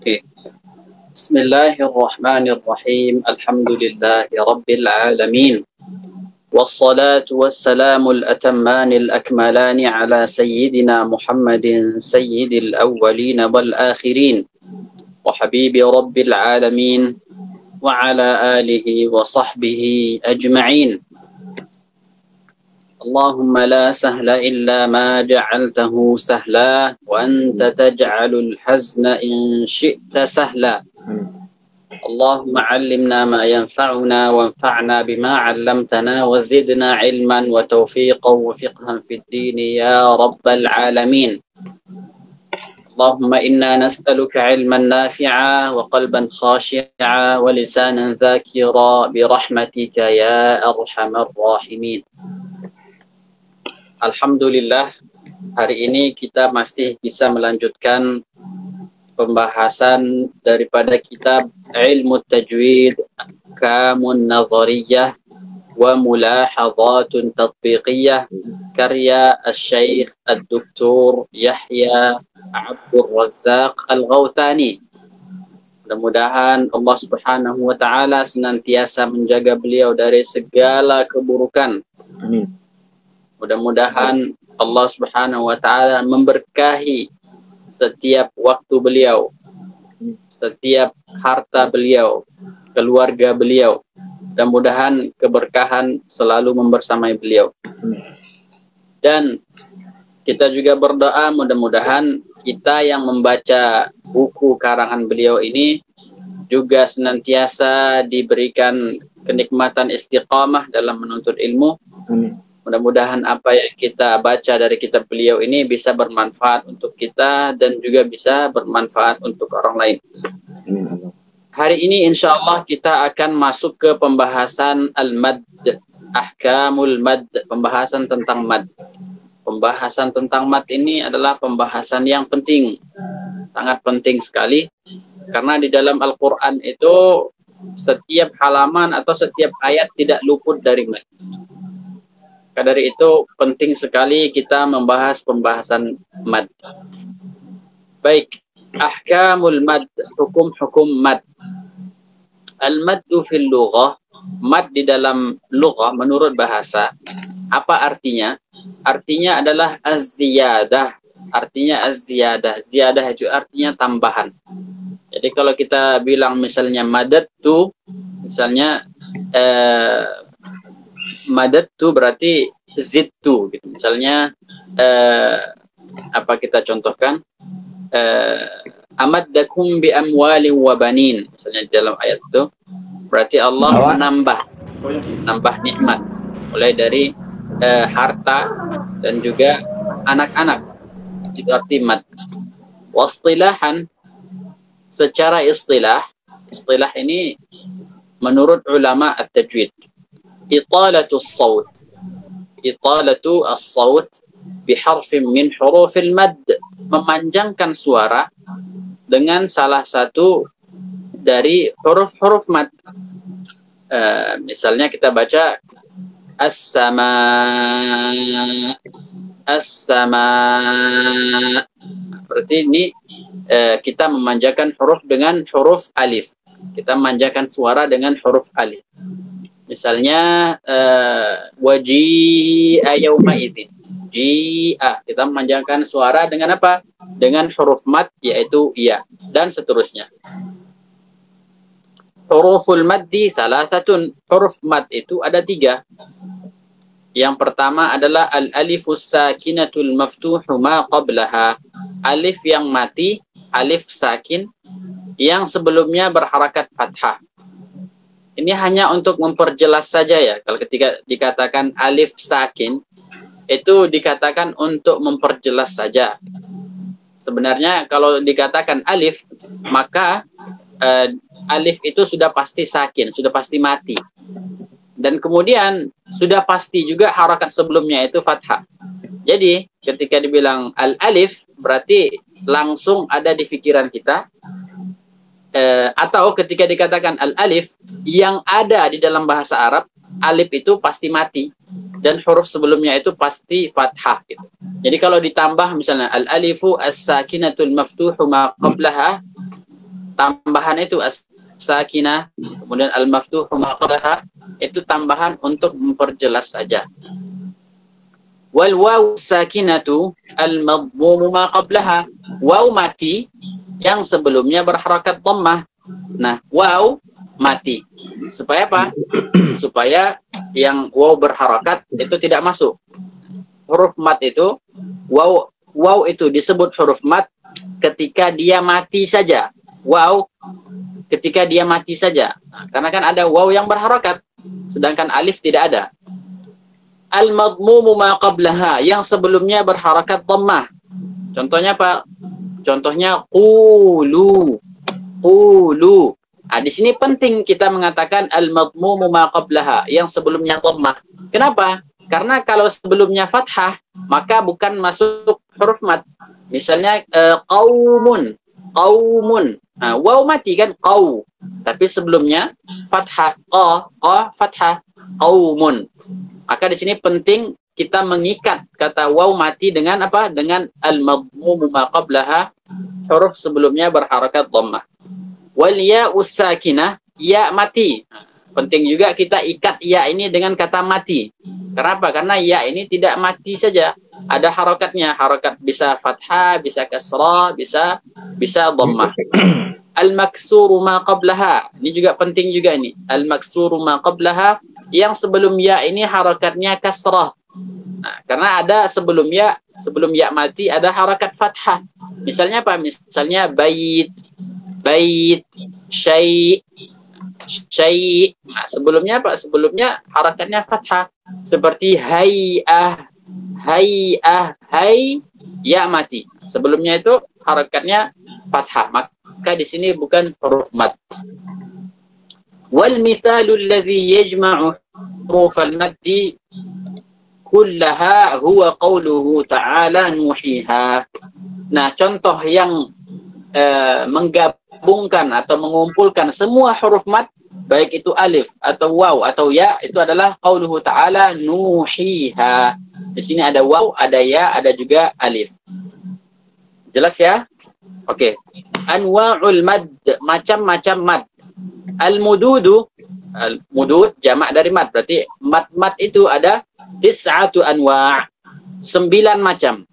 Okay. Bismillahirrahmanirrahim. Alhamdulillahi Rabbil alamin. Wassalatu wassalamul atammanil akmalani ala sayyidina Muhammadin sayyidil awwalin wal akhirin. Wa habibi Rabbil alamin. Wa ala alihi wa sahbihi ajma'in. اللهم لا سهل إلا ما جعلته سهلا وأنت تجعل الحزن إن شئت سهلا اللهم علمنا ما ينفعنا وانفعنا بما علمتنا وزدنا علما وتوفيقا وفقها في الدين يا رب العالمين اللهم إنا نسألك علما نافعا وقلبا خاشعا ولسانا ذاكرا برحمتك يا أرحم الراحمين. Alhamdulillah, hari ini kita masih bisa melanjutkan pembahasan daripada kitab Ilmu Tajwid, Ahkamun Nazariyah wa Mulahazatun Tatbiqiyah karya Al-Syeikh Al-Doktor Yahya Abdul Razzaq Al-Ghawthani. Mudah-mudahan Allah Subhanahu wa Ta'ala senantiasa menjaga beliau dari segala keburukan. Amin. Mudah-mudahan Allah Subhanahu wa Ta'ala memberkahi setiap waktu beliau, setiap harta beliau, keluarga beliau. Mudah-mudahan keberkahan selalu membersamai beliau. Dan kita juga berdoa mudah-mudahan kita yang membaca buku karangan beliau ini juga senantiasa diberikan kenikmatan istiqamah dalam menuntut ilmu. Amin. Mudah-mudahan apa yang kita baca dari kitab beliau ini bisa bermanfaat untuk kita dan juga bisa bermanfaat untuk orang lain. Hari ini insya Allah kita akan masuk ke pembahasan al-mad, ahkamul mad, pembahasan tentang mad. Pembahasan tentang mad ini adalah pembahasan yang penting, sangat penting sekali, karena di dalam Al-Quran itu setiap halaman atau setiap ayat tidak luput dari mad. Dari itu penting sekali kita membahas pembahasan mad. Baik, ahkamul mad, hukum-hukum mad. Al-maddu fil lughah, mad di dalam lughah menurut bahasa, apa artinya? Artinya adalah az-ziyadah. Artinya az-ziyadah. Ziyadah itu artinya tambahan. Jadi kalau kita bilang misalnya madattu, misalnya madattu berarti zidtu gitu. Misalnya apa kita contohkan? Amaddakum bi amwalin wa banin. Misalnya dalam ayat itu berarti Allah menambah nikmat mulai dari harta dan juga anak-anak. Itu arti mad. Wastilahan, secara istilah ini menurut ulama at-tajwid, italatu as-sawt biharfin min hurufil mad, memanjangkan suara dengan salah satu dari huruf-huruf mad. Misalnya kita baca as-sama, berarti ini kita memanjangkan huruf dengan huruf alif. Kita memanjangkan suara dengan huruf alif. Misalnya waji'a yauma idzin. Ji'a, kita memanjangkan suara dengan apa? Dengan huruf mad, yaitu ya, dan seterusnya. Huruful maddi salasatun. Huruf mad itu ada 3. Yang pertama adalah al-alifus sakinatul maftuhu ma qablaha. Alif yang mati, alif sakin yang sebelumnya berharakat fathah. Ini hanya untuk memperjelas saja ya. Kalau ketika dikatakan alif sakin, itu dikatakan untuk memperjelas saja. Sebenarnya kalau dikatakan alif, maka alif itu sudah pasti sakin, sudah pasti mati. Dan kemudian sudah pasti juga harakat sebelumnya itu fathah. Jadi ketika dibilang al-alif, berarti langsung ada di pikiran kita. Atau ketika dikatakan al-alif, yang ada di dalam bahasa Arab, alif itu pasti mati dan huruf sebelumnya itu pasti fathah gitu. Jadi kalau ditambah misalnya al-alifu as-sakinatul maftuhu ma qablaha, tambahan itu as-sakinah, kemudian al-maftuh ma qablaha, itu tambahan untuk memperjelas saja. Wal waw sakinatu al-madmum ma qablaha, waw mati yang sebelumnya berharakat dhammah. Nah, waw mati. Supaya apa? Supaya yang waw berharakat itu tidak masuk. Huruf mat itu, waw itu disebut huruf mat ketika dia mati saja. Waw ketika dia mati saja. Nah, karena kan ada waw yang berharakat, sedangkan alif tidak ada. Al-madmumu ma qablaha, yang sebelumnya berharakat dhammah. Contohnya apa? Contohnya qulu. Qulu. Nah, di sini penting kita mengatakan al-madmumu ma qablaha, yang sebelumnya dhammah. Kenapa? Karena kalau sebelumnya fathah, maka bukan masuk huruf mat. Misalnya qaumun, qaumun. Nah, waw mati kan qaw. Tapi sebelumnya fathah, qa fathah, qaumun. Maka di sini penting kita mengikat kata waw mati dengan apa? Dengan al-madmumu ma qablaha, huruf sebelumnya berharakat dhammah. Wal ya'us sakinah, ya mati. Penting juga kita ikat ya ini dengan kata mati. Kenapa? Karena ya ini tidak mati saja. Ada harakatnya. Harakat bisa fathah, bisa kasrah, bisa dhammah. Al-maksuru ma qablaha. Ini juga penting juga ini. Al-maksuru ma qablaha, yang sebelum ya ini harakatnya kasrah. Nah, karena ada sebelum ya mati ada harakat fathah. Misalnya apa? Misalnya bait, syai'. Nah, sebelumnya apa? Sebelumnya harakatnya fathah. Seperti hay'ah, hay, ya mati. Sebelumnya itu harakatnya fathah. Maka di sini bukan huruf mat. Wal mithalul ladzi yajma'u hurufal maddi kullaha huwa qawluhu ta'ala nuhiha. Nah, contoh yang menggabungkan atau mengumpulkan semua huruf mat, baik itu alif atau waw atau ya, itu adalah qauluhu ta'ala nuhiha. Di sini ada waw, ada ya, ada juga alif. Jelas ya? Oke. Anwa'ul mad, macam-macam mad. Al-mududu, al-mudud jamak dari mad, berarti mad itu ada tis'atu anwa', 9 macam.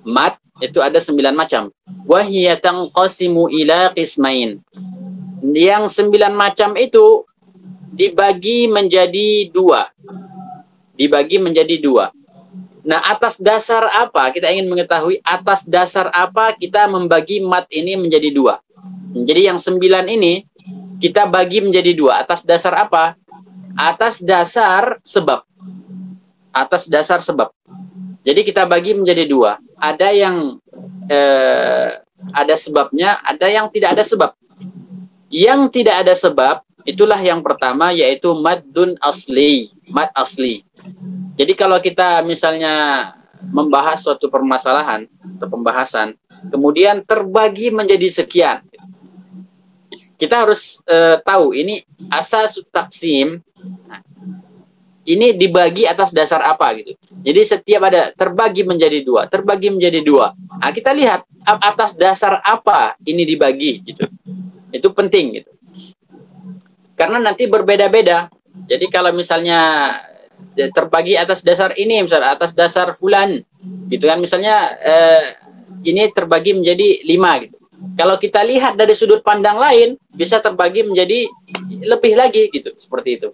Mad itu ada 9 macam. Wahiyya tanqasimu ila qismain. Yang 9 macam itu dibagi menjadi 2. Dibagi menjadi 2. Nah, atas dasar apa? Kita ingin mengetahui atas dasar apa kita membagi mad ini menjadi 2. Jadi yang 9 ini kita bagi menjadi 2. Atas dasar apa? Atas dasar sebab. Atas dasar sebab. Jadi kita bagi menjadi 2. Ada yang ada sebabnya, ada yang tidak ada sebab. Yang tidak ada sebab, itulah yang pertama, yaitu maddun asli. Mad asli. Jadi kalau kita misalnya membahas suatu permasalahan atau pembahasan, kemudian terbagi menjadi sekian. Kita harus tahu ini asas taksim. Ini dibagi atas dasar apa gitu. Jadi setiap ada terbagi menjadi 2, terbagi menjadi 2. Nah, kita lihat atas dasar apa ini dibagi gitu. Itu penting gitu. Karena nanti berbeda-beda. Jadi kalau misalnya terbagi atas dasar ini, misalnya atas dasar fulan gitu kan, misalnya ini terbagi menjadi 5 gitu. Kalau kita lihat dari sudut pandang lain, bisa terbagi menjadi lebih lagi gitu, seperti itu.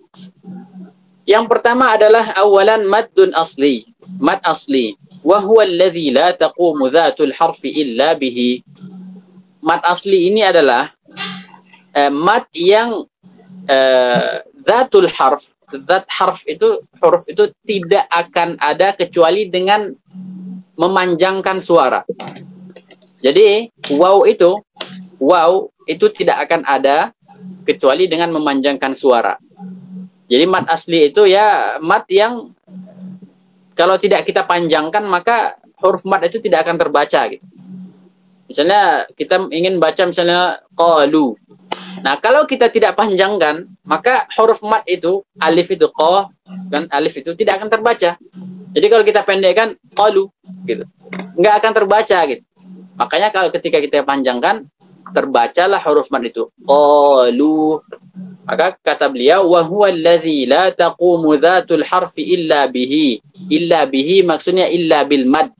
Yang pertama adalah awalan maddun asli. Mad asli. Wa huwa alladhi la taqumu dhatul harfi illa bihi. Mad asli ini adalah mad yang dhatul harf. Zat harf itu, huruf itu tidak akan ada kecuali dengan memanjangkan suara. Jadi waw itu tidak akan ada kecuali dengan memanjangkan suara. Jadi mad asli itu ya mad yang kalau tidak kita panjangkan maka huruf mad itu tidak akan terbaca gitu. Misalnya kita ingin baca misalnya qalu. Nah, kalau kita tidak panjangkan, maka huruf mad itu alif itu qa kan, alif itu tidak akan terbaca. Jadi kalau kita pendekkan qalu gitu, nggak akan terbaca gitu. Makanya kalau ketika kita panjangkan terbacalah huruf mad itu. Qalu. Maka kata beliau, wa huwa allazi la taqumu dhatul harfi illa bihi. Illa bihi maksudnya illa bil mad.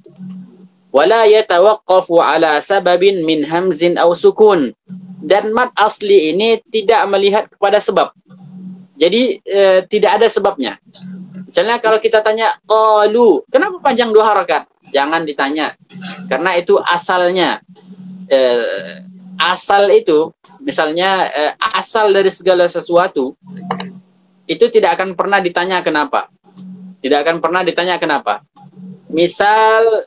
Wa la yatawaqqafu ala sababin min hamzin aw sukun. Dan mad asli ini tidak melihat kepada sebab. Jadi tidak ada sebabnya. Misalnya kalau kita tanya qalu, kenapa panjang 2 harakat? Jangan ditanya. Karena itu asalnya. Asal itu, misalnya asal dari segala sesuatu, itu tidak akan pernah ditanya kenapa. Tidak akan pernah ditanya kenapa. Misal,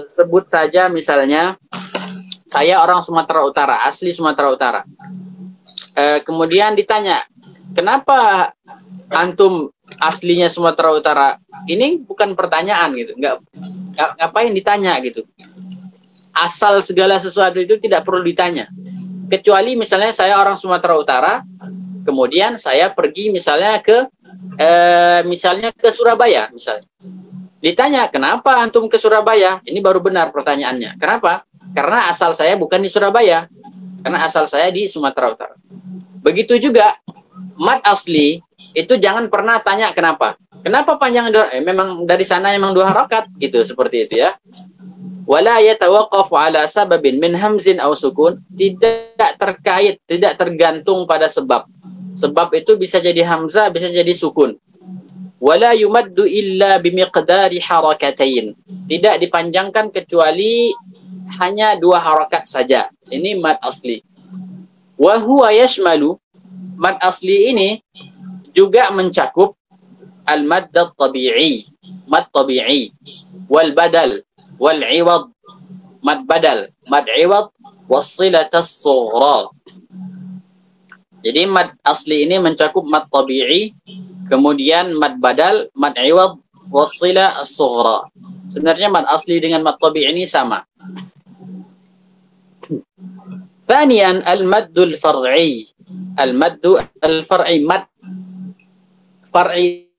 sebut saja misalnya, saya orang Sumatera Utara, asli Sumatera Utara. Kemudian ditanya, kenapa antum aslinya Sumatera Utara? Ini bukan pertanyaan gitu, ngapain ditanya gitu. Asal segala sesuatu itu tidak perlu ditanya. Kecuali misalnya saya orang Sumatera Utara, kemudian saya pergi misalnya ke Surabaya misalnya. Ditanya, kenapa antum ke Surabaya? Ini baru benar pertanyaannya. Kenapa? Karena asal saya bukan di Surabaya. Karena asal saya di Sumatera Utara. Begitu juga mad asli itu jangan pernah tanya kenapa. Kenapa panjang? Memang dari sana memang 2 harakat gitu, seperti itu ya. Wala yatawaqqafu ala sababin min hamzin aw sukun, tidak terkait, tidak tergantung pada sebab. Sebab itu bisa jadi hamzah, bisa jadi sukun. Wala yumaddu illa bimiqdari harakatain. Tidak dipanjangkan kecuali hanya 2 harakat saja. Ini mad asli. Wa huwa yashmalu, mad asli ini juga mencakup al-madd at-tabi'i, mad tabi'i, wal badal, wal iwad, mad badal, mad iwad, was-silat as-sughra. Jadi mad asli ini mencakup mad tabi'i, kemudian mad badal, mad iwad, was-silat as-sughra. Sebenarnya mad asli dengan mad tabi'i ini sama. Thaniyan al-maddul far'i. Al-maddu al-far'i, mad far'i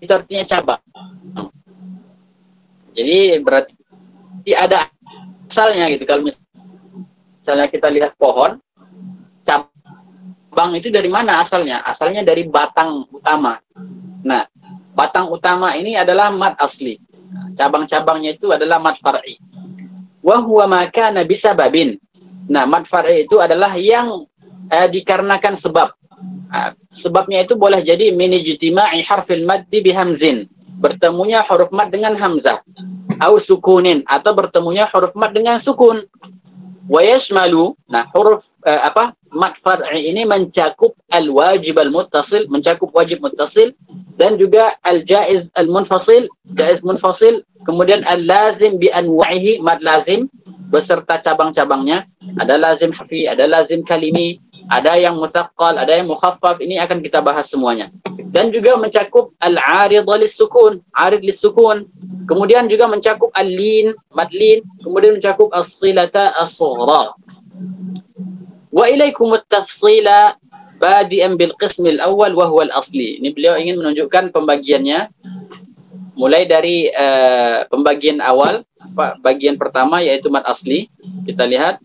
itu artinya cabang. Jadi berarti ada asalnya gitu. Kalau misalnya kita lihat pohon, cabang itu dari mana asalnya? Asalnya dari batang utama. Nah, batang utama ini adalah mad asli. Cabang-cabangnya itu adalah mad far'i. Wa huwa ma kana bisababin. Nah, mad far'i itu adalah yang dikarenakan sebab. Sebabnya itu boleh jadi min ijtima'i harfil maddi bihamzin. Bertemunya huruf mad dengan hamzah. Au sukunin, atau bertemunya huruf mad dengan sukun. Wa yashmalu, nah huruf mad far'i ini mencakup al-wajib al-muttasil, mencakup wajib muttasil, dan juga al-jaiz al-munfasil, jaiz munfasil, kemudian al-lazim bi anwa'ihi, mad lazim beserta cabang-cabangnya. Ada lazim harfi, ada lazim kalimi, ada yang mutaqqal, ada yang mukhaffaf. Ini akan kita bahas semuanya. Dan juga mencakup al-arid lis-sukun, arid lis-sukun. Kemudian juga mencakup al-lin, mad lin, kemudian mencakup as-silata as-sughra. Wa ilaikum at-tafsila badi'an bil qism al-awwal wa huwa al-asli. Ini beliau ingin menunjukkan pembagiannya mulai dari pembagian awal, bagian pertama yaitu mad asli. Kita lihat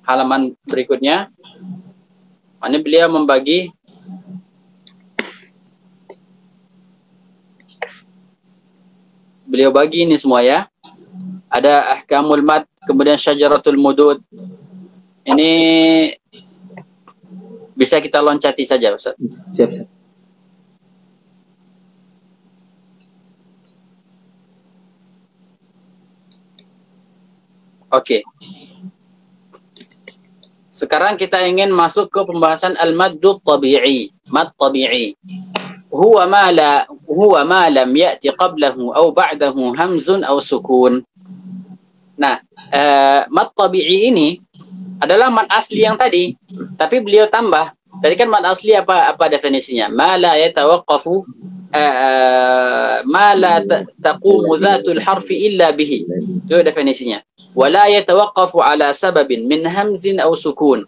halaman berikutnya. Ini beliau membagi ini semua ya. Ada ahkamul mad, kemudian syajaratul mudud. Ini bisa kita loncati saja, Ustaz. Siap, siap. Oke. Sekarang kita ingin masuk ke pembahasan al-maddu tabi'i. Mad tabi'i. Huwa ma lam ya'ti qablahu aw ba'dahu hamzun aw sukun. Nah, mad tabi'i ini adalah mad asli yang tadi, tapi beliau tambah. Tadi kan mad asli apa definisinya? Ma la yatawaqqafu ma la taqumu dhatul harfi illa bihi. Itu definisinya. Wala yatawaqqafu ala sababin min hamzin aw sukun.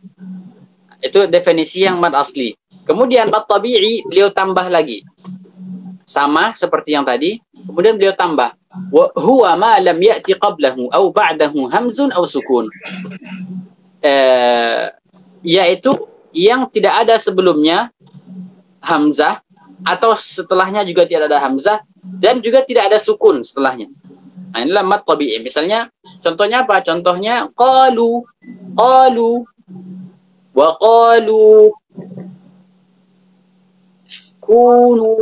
Itu definisi yang mad asli. Kemudian mad tabi'i beliau tambah lagi. Sama seperti yang tadi, kemudian beliau tambah. wa huwa ma lam ya'ti qablahu aw ba'dahu hamzun aw sukun. Yaitu yang tidak ada sebelumnya hamzah atau setelahnya juga tidak ada hamzah dan juga tidak ada sukun setelahnya. Nah, inilah mad tabi'i. Misalnya contohnya apa? Contohnya qalu wa qalu kunu.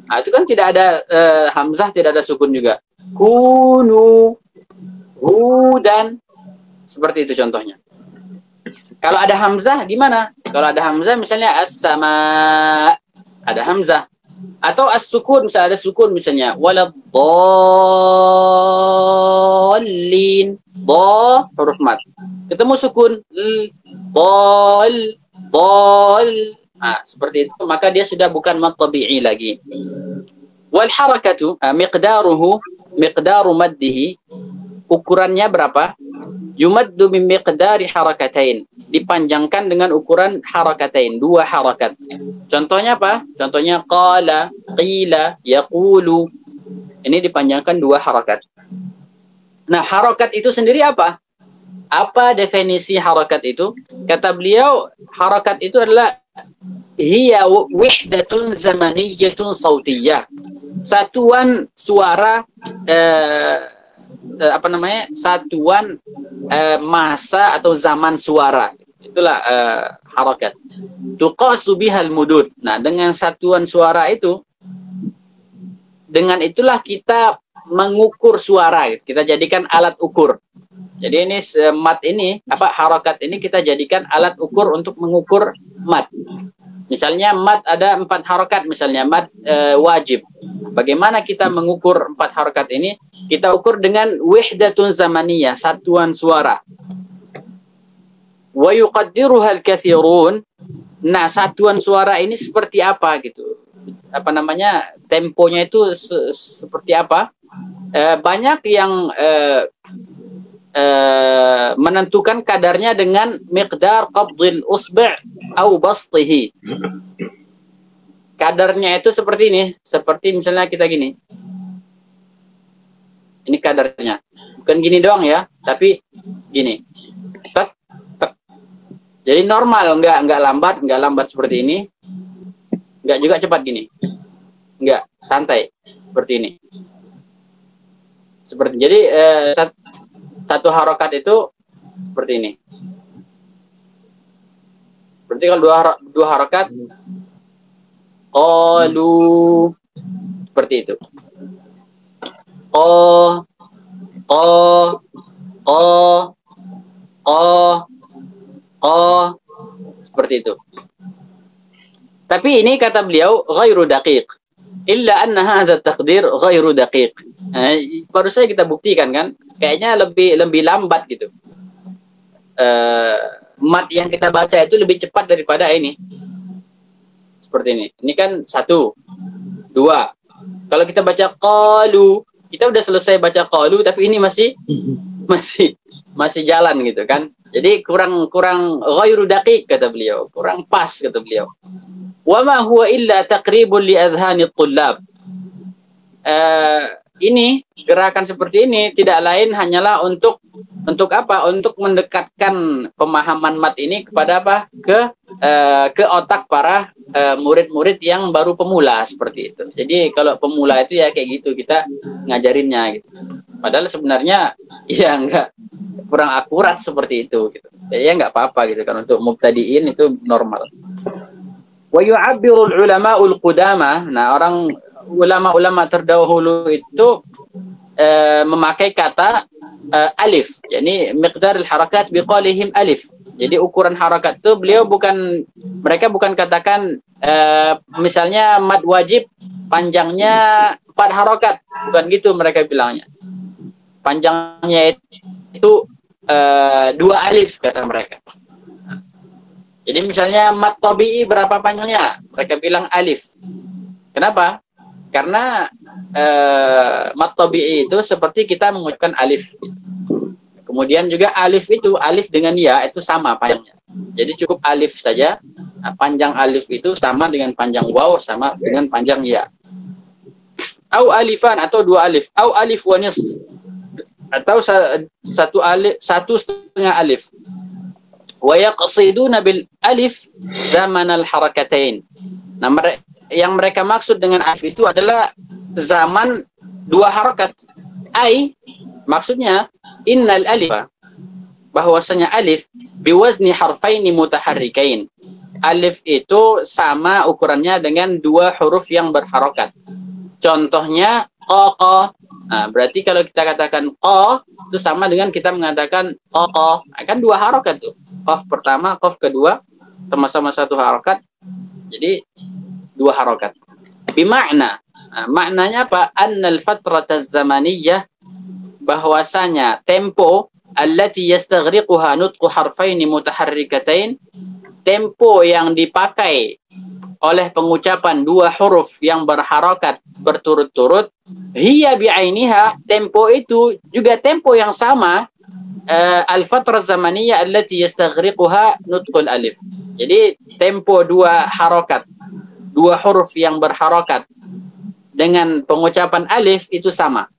Nah, itu kan tidak ada hamzah, tidak ada sukun juga. Kunu hudan. Seperti itu contohnya. Kalau ada hamzah gimana? Kalau ada hamzah misalnya as-sama, ada hamzah. Atau as-sukun, misalnya ada sukun misalnya waladdallin. Ba huruf mat. Ketemu sukun dal. Nah, seperti itu maka dia sudah bukan mad tabi'i lagi. Wal harakatu miqdaru maddihi, ukurannya berapa? Yumaddu min miqdari harakatain, dipanjangkan dengan ukuran harakatain, 2 harakat. Contohnya apa? Contohnya qala, qila, yaqulu. Ini dipanjangkan 2 harakat. Nah, harakat itu sendiri apa? Apa definisi harakat itu? Kata beliau, harakat itu adalah hiya wahdatun zamaniyatun sautiyah. Satuan suara satuan masa atau zaman suara. Itulah harakat. Tuqasu bihal mudud. Nah, dengan satuan suara itu, dengan itulah kita mengukur suara. Kita jadikan alat ukur. Jadi ini mat ini, harakat ini kita jadikan alat ukur untuk mengukur mat. Misalnya mat ada 4 harakat, misalnya mat wajib. Bagaimana kita mengukur 4 harakat ini? Kita ukur dengan wahdatun zamaniyah, satuan suara. Wa yuqaddiruha al-katsirun. Nah, satuan suara ini seperti apa gitu? Temponya itu seperti apa? Banyak yang menentukan kadarnya dengan miqdar qabdil usbi' au bastihi. Kadarnya itu seperti ini, seperti misalnya kita gini. Ini kadarnya. Bukan gini doang ya, tapi gini. Tek, tek. Jadi normal, enggak lambat seperti ini. Enggak juga cepat gini. Enggak, santai seperti ini. Seperti jadi satu harokat itu seperti ini. Berarti kalau dua harokat, qalu, seperti itu. Seperti itu. Tapi ini kata beliau ghairu daqiq. Illa anna hadza taqdir ghairu daqiq. Baru saja kita buktikan kan, kayaknya lebih lambat gitu. Mat yang kita baca itu lebih cepat daripada ini. Seperti ini. Ini kan 1, 2. Kalau kita baca qalu, kita udah selesai baca qalu, tapi ini masih jalan gitu kan. Jadi kurang ghairu daqiq kata beliau, kurang pas kata beliau. Wa ma huwa illa taqribun li adhani thullab. Ini gerakan seperti ini tidak lain hanyalah untuk apa? Untuk mendekatkan pemahaman mat ini kepada apa? Ke otak para murid-murid yang baru pemula seperti itu. Jadi kalau pemula itu ya kayak gitu kita ngajarinnya gitu. Padahal sebenarnya ya enggak, kurang akurat seperti itu gitu. Ya enggak apa-apa gitu kan, untuk mubtadiin itu normal. Wa yu'abbirul ulama'ul qudama. Nah, ulama-ulama terdahulu itu memakai kata alif. Jadi miqdar al-harakat biqalihim alif. Jadi ukuran harakat itu mereka bukan katakan misalnya mad wajib panjangnya 4 harakat. Bukan gitu mereka bilangnya. Panjangnya itu 2 alif kata mereka. Jadi misalnya mad tabi'i berapa panjangnya? Mereka bilang alif. Kenapa? Karena mad tabi'i itu seperti kita mengucapkan alif. Kemudian juga alif dengan ya itu sama panjangnya. Jadi cukup alif saja. Nah, panjang alif itu sama dengan panjang waw, sama dengan panjang ya. au alifan atau dua alif, au alif wa nisf atau satu alif, satu setengah alif. Wa yaqsiduna bil alif zaman al harakatain. Nah, yang mereka maksud dengan alif itu adalah zaman dua harakat. Ai maksudnya innal alifa, bahwasanya alif biwazni harfaini mutaharrikain. Alif itu sama ukurannya dengan dua huruf yang berharokat. Contohnya qa. Nah, berarti kalau kita katakan qa itu sama dengan kita mengatakan qa. Kan dua harokat tuh. Qaf pertama, qaf kedua sama-sama satu harokat. Jadi dua harokat. Bimakna. Nah, maknanya apa? Annal fatrata zamaniyah, bahwasanya tempo allati yastaghriquha nutqu harfaini mutaharrikatain, tempo yang dipakai oleh pengucapan dua huruf yang berharokat berturut-turut, hiya bi'ainiha, tempo itu juga tempo yang sama, al-fatrah zamaniyah allati yastaghriquha nutqul alif. Jadi tempo dua harokat, dua huruf yang berharokat dengan pengucapan alif itu sama.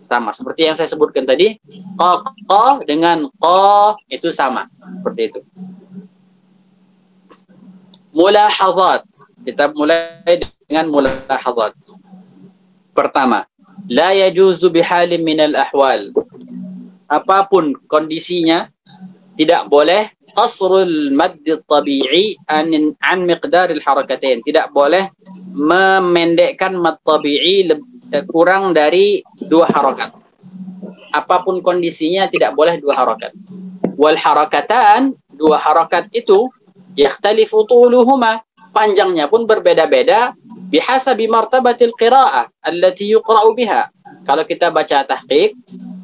Sama seperti yang saya sebutkan tadi, qa dengan qa itu sama, seperti itu. Mulahazat, kita mulai dengan mulahazat. Pertama, la yajuzu bihalin minal ahwal, apapun kondisinya tidak boleh qasrul madd tabi'i an miqdaril harakatain, tidak boleh memendekkan mad tabi'i kurang dari dua harakat. Apapun kondisinya tidak boleh dua harakat. Wal harakatan, dua harakat itu yakhtalifu tuluhuma, panjangnya pun berbeda-beda, bihasabi martabatil qira'ah allati yuqra'u biha. Kalau kita baca tahqiq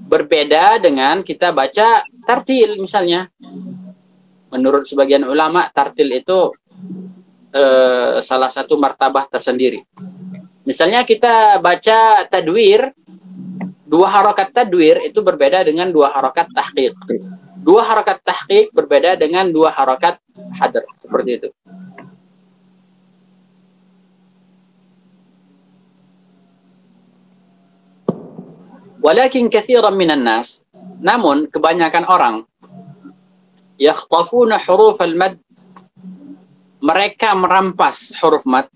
berbeda dengan kita baca tartil misalnya. Menurut sebagian ulama tartil itu salah satu martabah tersendiri. Misalnya kita baca tadwir, dua harakat tadwir itu berbeda dengan dua harakat tahqiq. Dua harakat tahqiq berbeda dengan dua harakat hadr, seperti itu. Walakin katsiran minan nas, namun kebanyakan orang yakhtafuna huruf al-mad, mereka merampas huruf mad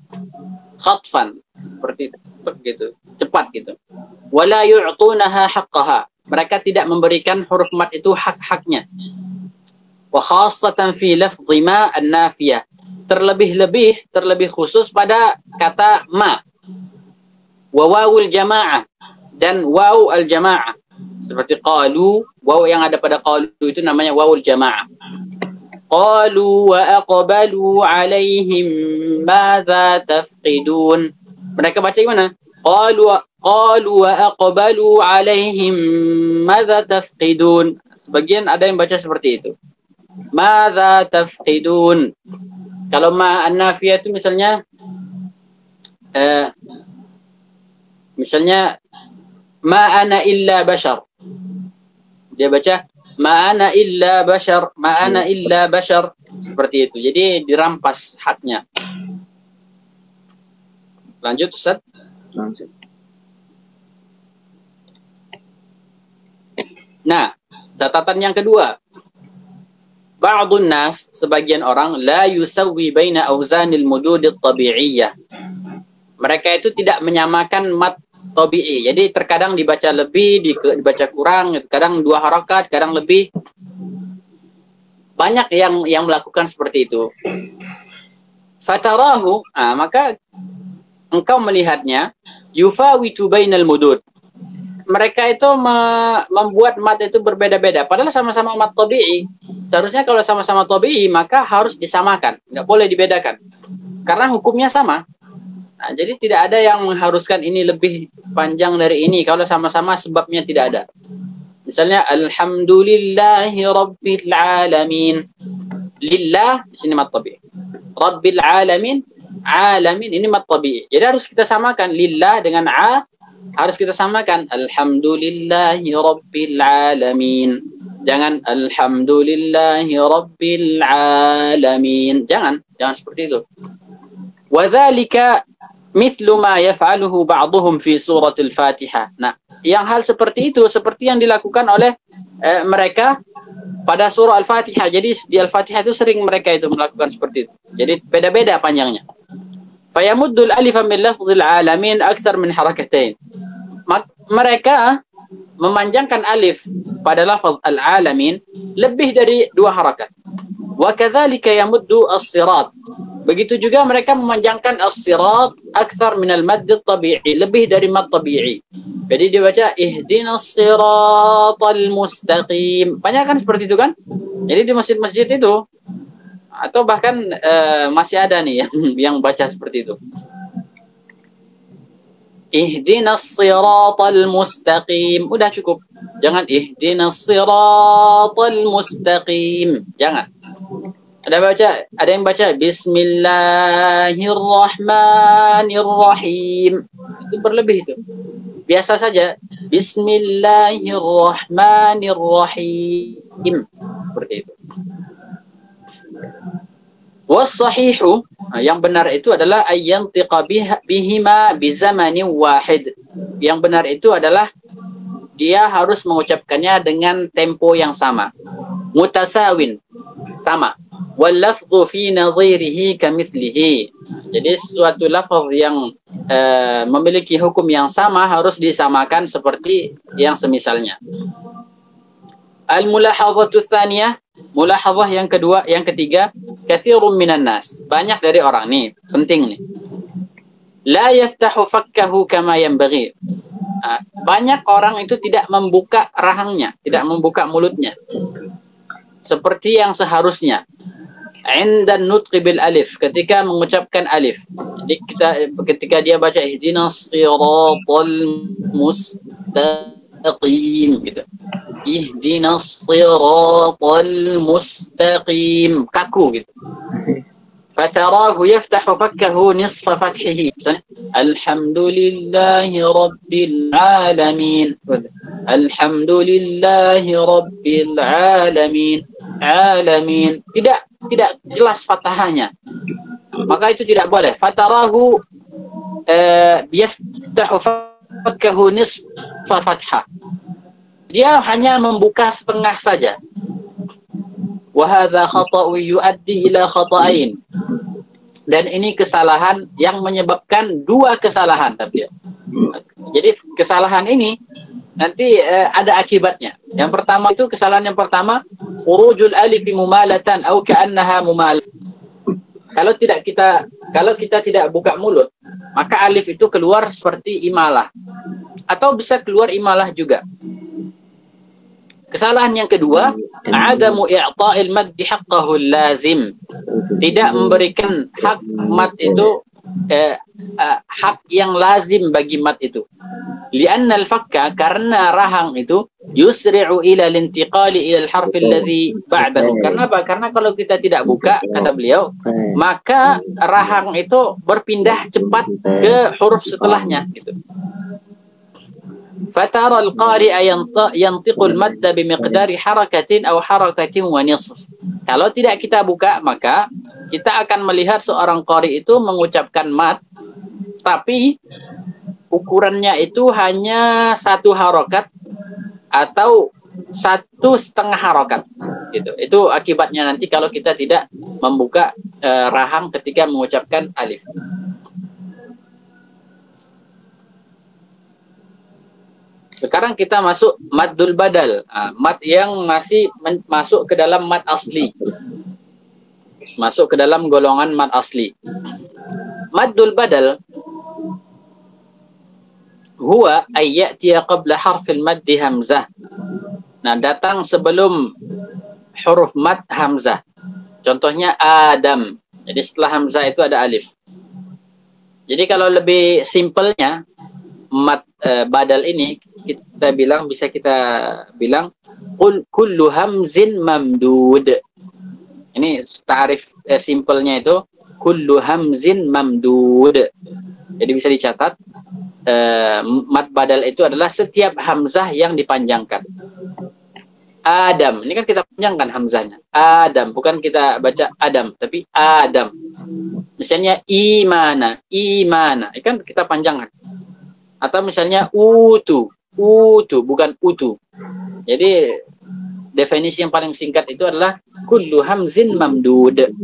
khatfan, seperti itu, begitu, cepat gitu. Wala yu'tunaha haqqaha, mereka tidak memberikan huruf mad itu hak-haknya. Wa khassatan fi lafdhi ma an-nafiyah, terlebih khusus pada kata ma. Wa wawul jamaah, dan waw al-jamaah, seperti qalu, waw yang ada pada qalu itu namanya wawul jamaah. Qalu wa aqbalu alaihim madza tafqidun, mereka baca gimana? Qalu wa aqbalu alaihim madza tafqidun. Sebagian ada yang baca seperti itu. Madza tafqidun. Kalau ma an-nafiyah itu misalnya ma ana illa bashar. Dia baca ma ana illa bashar, ma ana illa bashar, seperti itu. Jadi dirampas haknya. Lanjut Ustaz. Lanjut. Nah, catatan yang kedua. Ba'dun nas, sebagian orang, la yusawwi baina awzanil mudud at-tabi'iyyah. Mereka itu tidak menyamakan mat tabi'i. Jadi terkadang dibaca lebih, dibaca kurang, kadang dua harakat, kadang lebih. Banyak yang melakukan seperti itu. Fatarahu, maka engkau melihatnya, yufawitu bainal mudud. Mereka itu membuat mat itu berbeda-beda, padahal sama-sama mat tabi'i. Seharusnya kalau sama-sama tabi'i maka harus disamakan, nggak boleh dibedakan, karena hukumnya sama. Nah, jadi tidak ada yang mengharuskan ini lebih panjang dari ini kalau sama-sama sebabnya tidak ada. Misalnya alhamdulillahi rabbil alamin. Lillah di sini mat tabi'i. Rabbil alamin, alamin ini mat tabi'i. Jadi harus kita samakan lillah dengan harus kita samakan alhamdulillahi rabbil alamin. Jangan alhamdulillahi rabbil alamin. Jangan seperti itu. Wa dzalika mislu ma yaf'aluhu ba'dhum fi suratul Fatihah. Nah, yang hal seperti itu seperti yang dilakukan oleh mereka pada surah Al-Fatihah. Jadi di Al-Fatihah itu sering mereka itu melakukan seperti itu. Jadi beda-beda panjangnya. Fayamuddul alifa min lafzil alamin aktsar min harakatain. Mereka memanjangkan alif pada lafaz al-alamin lebih dari 2 harakat. Wa kadzalika yamuddu as-sirat. Begitu juga mereka memanjangkan as-sirat aktsar min al-madd at-tabi'i, lebih dari mad tabi'i. Jadi dia baca ihdinas siratal mustaqim. Banyak kan seperti itu kan? Jadi di masjid-masjid itu atau bahkan masih ada nih yang baca seperti itu. Ihdinas siratal mustaqim. Udah cukup. Jangan ihdinas siratal mustaqim. Jangan. Ada yang baca Bismillahirrahmanirrahim. Itu berlebih itu. Biasa saja. Bismillahirrahmanirrahim. Seperti itu. Wassahihu, yang benar itu adalah ayyantiqa bihima bizamanin wahid. Yang benar itu adalah dia harus mengucapkannya dengan tempo yang sama. Mutasawin, sama. Wal lafdhu fi nadhirihi kamithlihi. Jadi suatu lafaz yang memiliki hukum yang sama harus disamakan seperti yang semisalnya. Al-mulahadhatu tsaniyah, mulahadhah yang kedua, yang ketiga, katsirun minan nas. Banyak dari orang nih, penting nih. La yaftahu fakkahu kama yanbaghi. Banyak orang itu tidak membuka rahangnya, tidak membuka mulutnya seperti yang seharusnya. Inda nutqi bil alif, ketika mengucapkan alif. Jadi ketika dia baca ihdinas siratal mustaqim gitu. Ihdinas siratal mustaqim, kaku gitu. Fatarahu yaftahu fakkahu nisfa fathihi. Alhamdulillahi rabbil alamin. Alhamdulillahi rabbil alamin. Alamin. Tidak jelas fathahnya. Maka itu tidak boleh. Fatarahu yaftahu fakkahu nisfa fathah. Dia hanya membuka setengah saja. Wahadha khata'u yuaddi ila khata'ain. Dan ini kesalahan yang menyebabkan 2 kesalahan. Jadi kesalahan ini nanti ada akibatnya. Yang pertama itu, kesalahan yang pertama, khurujul alif mumalatan atau ka'annaha mumal. Kalau kita tidak buka mulut, maka alif itu keluar seperti imalah. Atau bisa keluar imalah juga. Kesalahan yang kedua, adamu i'ta'il maddi haqqahu lazim. Tidak memberikan hak mad itu hak yang lazim bagi mad itu. Lianna al-fakka, karena rahang itu yusri'u ila lintiqali ila al-harf alladhi ba'dahu. Karena apa? Karena kalau kita tidak buka, kata beliau, maka rahang itu berpindah cepat ke huruf setelahnya gitu. Fatara al-qari'a yantiqul madda bimiqdari harakatin atau harakatin wa nisf. Kalau tidak kita buka, maka kita akan melihat seorang qari itu mengucapkan mad, tapi ukurannya itu hanya 1 harokat atau 1,5 harokat. Gitu. Itu akibatnya nanti kalau kita tidak membuka rahang ketika mengucapkan alif. Sekarang kita masuk maddul badal, mad yang masih masuk ke dalam mad asli, masuk ke dalam golongan mad asli. Maddul badal huwa ayyatiya qabla harfil maddi hamzah. Nah, datang sebelum huruf mad hamzah. Contohnya Adam. Jadi setelah hamzah itu ada alif. Jadi kalau lebih simpelnya mad badal ini bisa kita bilang kullu hamzin mamdud. Ini tarif simpelnya itu kullu hamzin mamdud. Jadi bisa dicatat mad badal itu adalah setiap hamzah yang dipanjangkan. Adam, ini kan kita panjangkan hamzahnya. Adam, bukan kita baca Adam, tapi Adam. Misalnya imana, imana, kan kita panjangkan. Atau misalnya utu, utu, bukan utu. Jadi definisi yang paling singkat itu adalah kullu hamzin mamdud.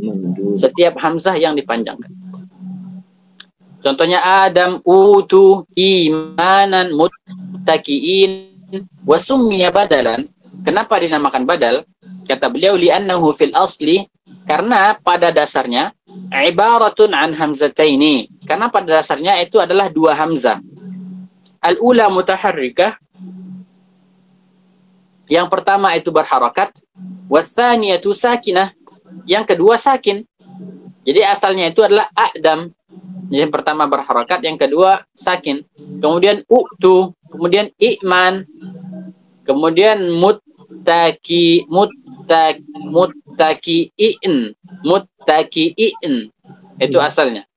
Setiap hamzah yang dipanjangkan. Contohnya Adam utu imanan muttaqiin wa summiya badalan. Kenapa dinamakan badal? Kata beliau li'annahu fil asli, karena pada dasarnya ibaratun an hamzataini. Karena pada dasarnya itu adalah dua hamzah. Al-ula mutaharrikah, yang pertama itu berharakat, wasaniyatu sakinah, yang kedua sakin. Jadi asalnya itu adalah Adam. Yang pertama berharakat, yang kedua sakin. Kemudian u'tu, kemudian i'man, kemudian muttaqiin, muttaqiin. Itu asalnya.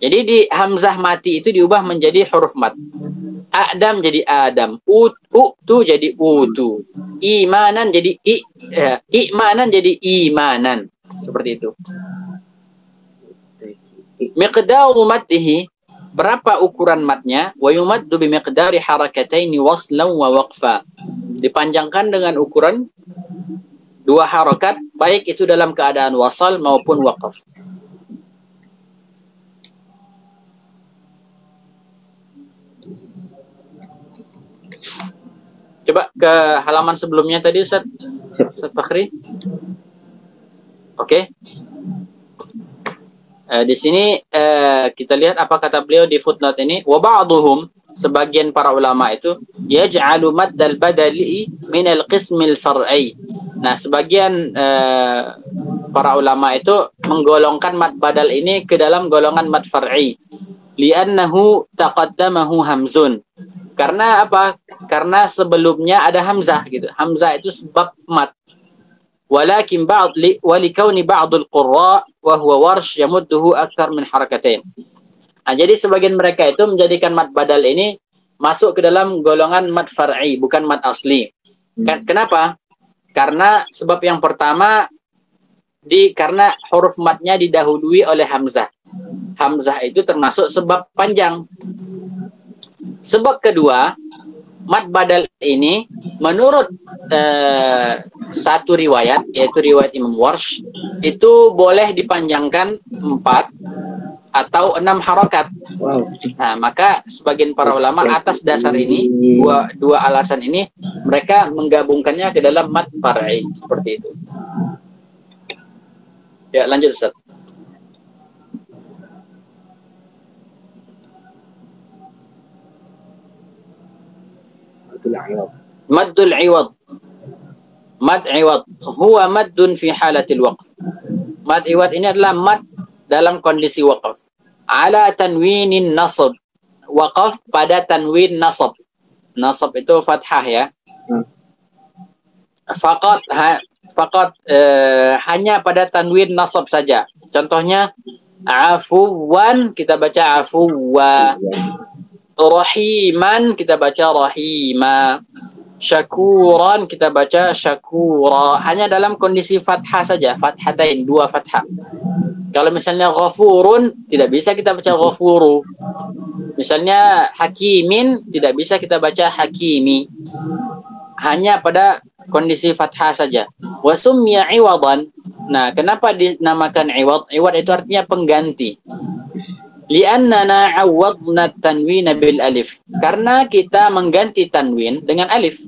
Jadi di hamzah mati itu diubah menjadi huruf mat. Adam jadi Adam, u'tu jadi utu, imanan jadi i'manan jadi imanan. Seperti itu. Miqdaru maddihi, berapa ukuran matnya? Wa yumaddu bi miqdari harakataini waslan wa waqfa. Dipanjangkan dengan ukuran dua harakat, baik itu dalam keadaan wasal maupun waqaf. Coba ke halaman sebelumnya tadi Ustaz Fakhri. Oke. Di sini kita lihat apa kata beliau di footnote ini. Wa ba'duhum, sebagian para ulama itu yaj'alu maddal badali min al-qismil far'i. Nah, sebagian para ulama itu menggolongkan mad badal ini ke dalam golongan mad far'i. Li'annahu taqaddamahu hamzun. Karena apa? Karena sebelumnya ada hamzah gitu. Hamzah itu sebab mat. Walakin walikauni ba'dul qurra wa huwa warsh yamudduhu akthar min harakatain. Nah, jadi sebagian mereka itu menjadikan mat badal ini masuk ke dalam golongan mat far'i, bukan mat asli. Kenapa? Karena sebab yang pertama karena huruf matnya didahului oleh hamzah. Hamzah itu termasuk sebab panjang. Sebab kedua, mad badal ini menurut satu riwayat, yaitu riwayat Imam Warsh, itu boleh dipanjangkan 4 atau 6 harakat. Nah, maka sebagian para ulama atas dasar ini, dua alasan ini, mereka menggabungkannya ke dalam mad far'i, seperti itu. Ya, lanjut Ustaz. Maddul iwad. Mad iwad huwa maddun fi halatil waqf. Mad iwad ini adalah mad dalam kondisi waqaf. Ala tanwinin nasab. Waqaf pada tanwin nasab. Nasab itu fathah ya. Faqat hanya pada tanwin nasab saja. Contohnya afuwan kita baca afuwa. Rahiman kita baca rahima. Syakuran kita baca syakura. Hanya dalam kondisi fathah saja, fathatain, 2 fathah. Kalau misalnya ghafurun tidak bisa kita baca ghafuru. Misalnya hakimin tidak bisa kita baca hakimi. Hanya pada kondisi fathah saja. Wa summiya iwadan. Nah, kenapa dinamakan iwad? Iwad itu artinya pengganti. Li'annana awwadna tanwin bil alif. Karena kita mengganti tanwin dengan alif.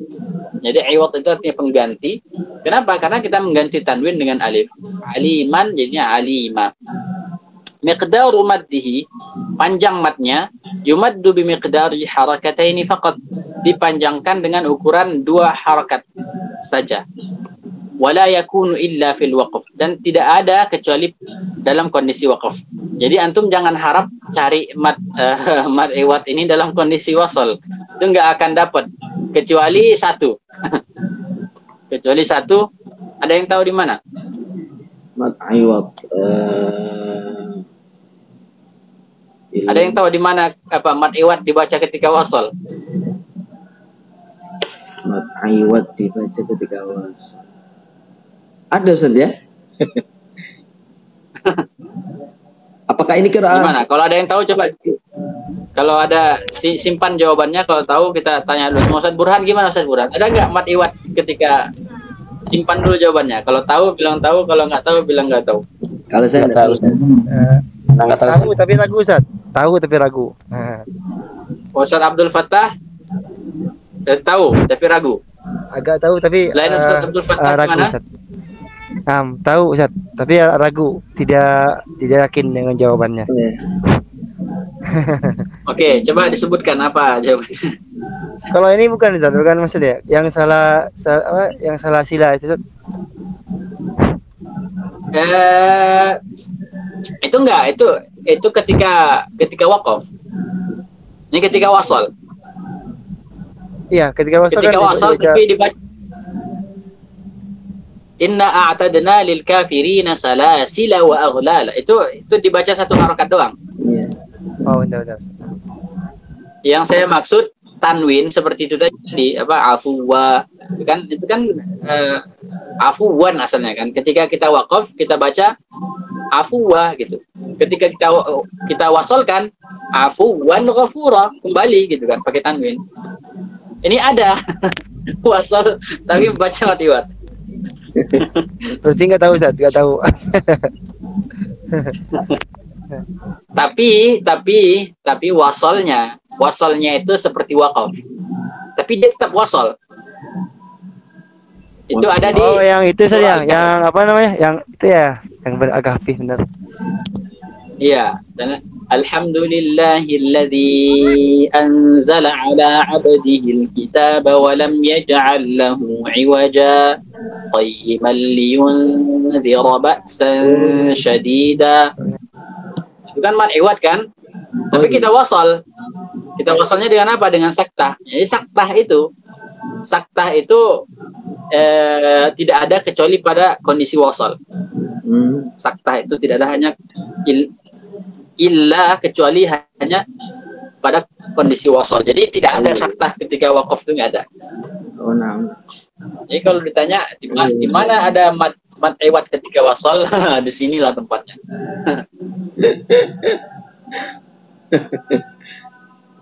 Jadi iwad itu artinya pengganti. Kenapa? Karena kita mengganti tanwin dengan alif. Aliman jadinya alima. Miqdaru maddihi, panjang matnya, yumaddu bi miqdari harakataini faqat. Dipanjangkan dengan ukuran 2 harakat saja. Wala yakunu illa fil waqf, dan tidak ada kecuali dalam kondisi waqf. Jadi antum jangan harap cari mad iwad ini dalam kondisi wasal. Itu nggak akan dapat kecuali satu. Kecuali satu. Ada yang tahu di mana? Mad iwad. Ada yang tahu di mana apa mad iwad dibaca ketika wasal? Mad iwad dibaca ketika wasal. Ada Ustaz ya? Apakah ini qiraah? Gimana? Kalau ada yang tahu coba. Kalau ada simpan jawabannya. Kalau tahu kita tanya dulu. Sama Ustaz Burhan gimana Ustaz Burhan? Ada nggak mat iwat ketika simpan dulu jawabannya? Kalau tahu bilang tahu, kalau nggak tahu bilang nggak tahu. Kalau saya nggak tahu. Nggak tahu tapi ragu Ustaz. Tahu tapi ragu. Ustaz Abdul Fattah tahu tapi ragu. Agak tahu tapi Selain Ustaz Abdul Fattah ragu mana? Ustaz. Tahu Ustaz, tapi ragu, tidak yakin dengan jawabannya. Oke, coba disebutkan apa jawabannya. Kalau ini bukan Ustaz, bukan maksudnya. Yang salah sila itu Ustaz. Itu enggak, itu ketika wakaf. Ini ketika wasal. Iya, ketika wasal. Ketika wasal tapi dibaca Inna a'tadna lil kafirina salasila wa aghlala. Itu dibaca satu harakat doang. Iya. Oh, benar. Yang saya maksud tanwin seperti itu tadi, apa afuwa. Itu kan afuwan asalnya kan. Ketika kita wakaf, kita baca afuwa gitu. Ketika kita wasalkan afuwan ghafura, kembali gitu kan pakai tanwin. Ini ada wasal tapi baca matiwat. Berarti nggak tahu Ustaz, nggak tahu. tapi wasalnya itu seperti wakaf. Tapi dia tetap wasal. Itu ada di yang itu saja, yang apa namanya? Yang itu ya, yang beragak hafif benar. Iya, dan alhamdulillahilladzi anzala ala 'abdihi al-kitaba wa lam yaj'al lahu 'iwaja qayyiman liyunzira ba'san syadida. Itu kan man iwad kan? Tapi kita wasal. Kita wasalnya dengan apa? Dengan saktah. Jadi saktah itu tidak ada kecuali pada kondisi wasal. Saktah itu tidak ada hanya illa kecuali hanya pada kondisi wasal. Jadi tidak ada saktah ketika wakaf itu nggak ada. Oh, nah. Jadi kalau ditanya di mana ada mat iwad ketika wasal, di sinilah tempatnya.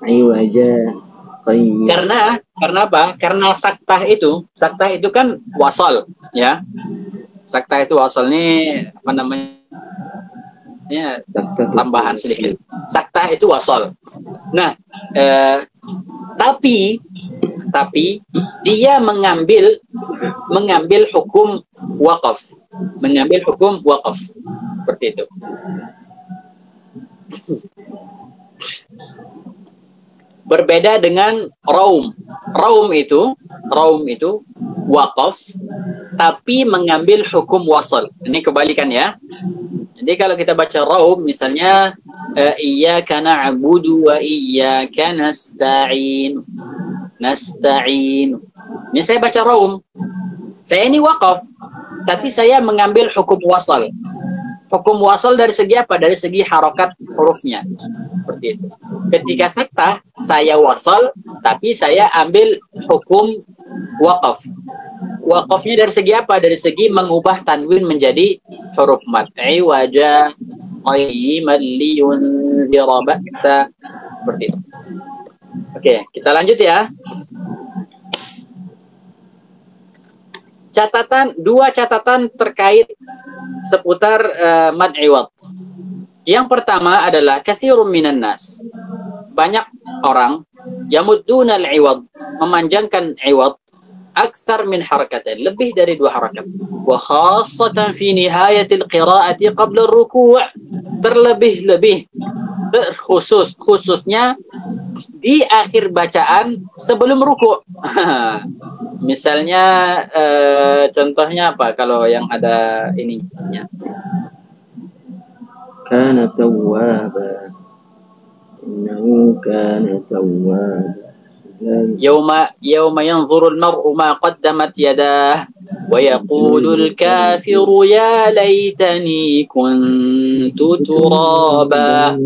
Ayo aja. Karena apa? Karena saktah itu kan wasal, ya. Saktah itu wasal ini apa namanya? Tambahan sedikit. Saktah itu wasal. Nah, tapi dia mengambil hukum wakaf, seperti itu. Berbeda dengan raum. Raum itu wakaf tapi mengambil hukum wasal. Ini kebalikan ya. Jadi kalau kita baca raum misalnya iyyaka na'budu wa iyyaka nasta'in. Ini saya baca raum. Saya ini wakaf tapi saya mengambil hukum wasal. Hukum wasal dari segi apa? Dari segi harokat hurufnya. Seperti itu. Ketika saktah, saya wasal, tapi saya ambil hukum wakaf. Wakafnya dari segi apa? Dari segi mengubah tanwin menjadi huruf mat. Iwaja, qayyiman liyunzira ba'sa. Seperti itu. Oke, kita lanjut ya. Dua catatan terkait seputar mad iwad. Yang pertama adalah katsirun minan nas. Banyak orang yamudduna al-iwad, memanjangkan iwad aksar min harakatain, lebih dari 2 harakat. Wa khassatan fi nihayatil qiraati qabla ar-ruku', terlebih-lebih khususnya di akhir bacaan sebelum ruku'. Misalnya contohnya apa kalau yang ada ininya? Kana tawwaba. Innahu kana tawwaba. Yawma yanzuru al-mar'u ma qaddamat yadah wa yaqulu al-kafiru ya laitani kuntu turaba.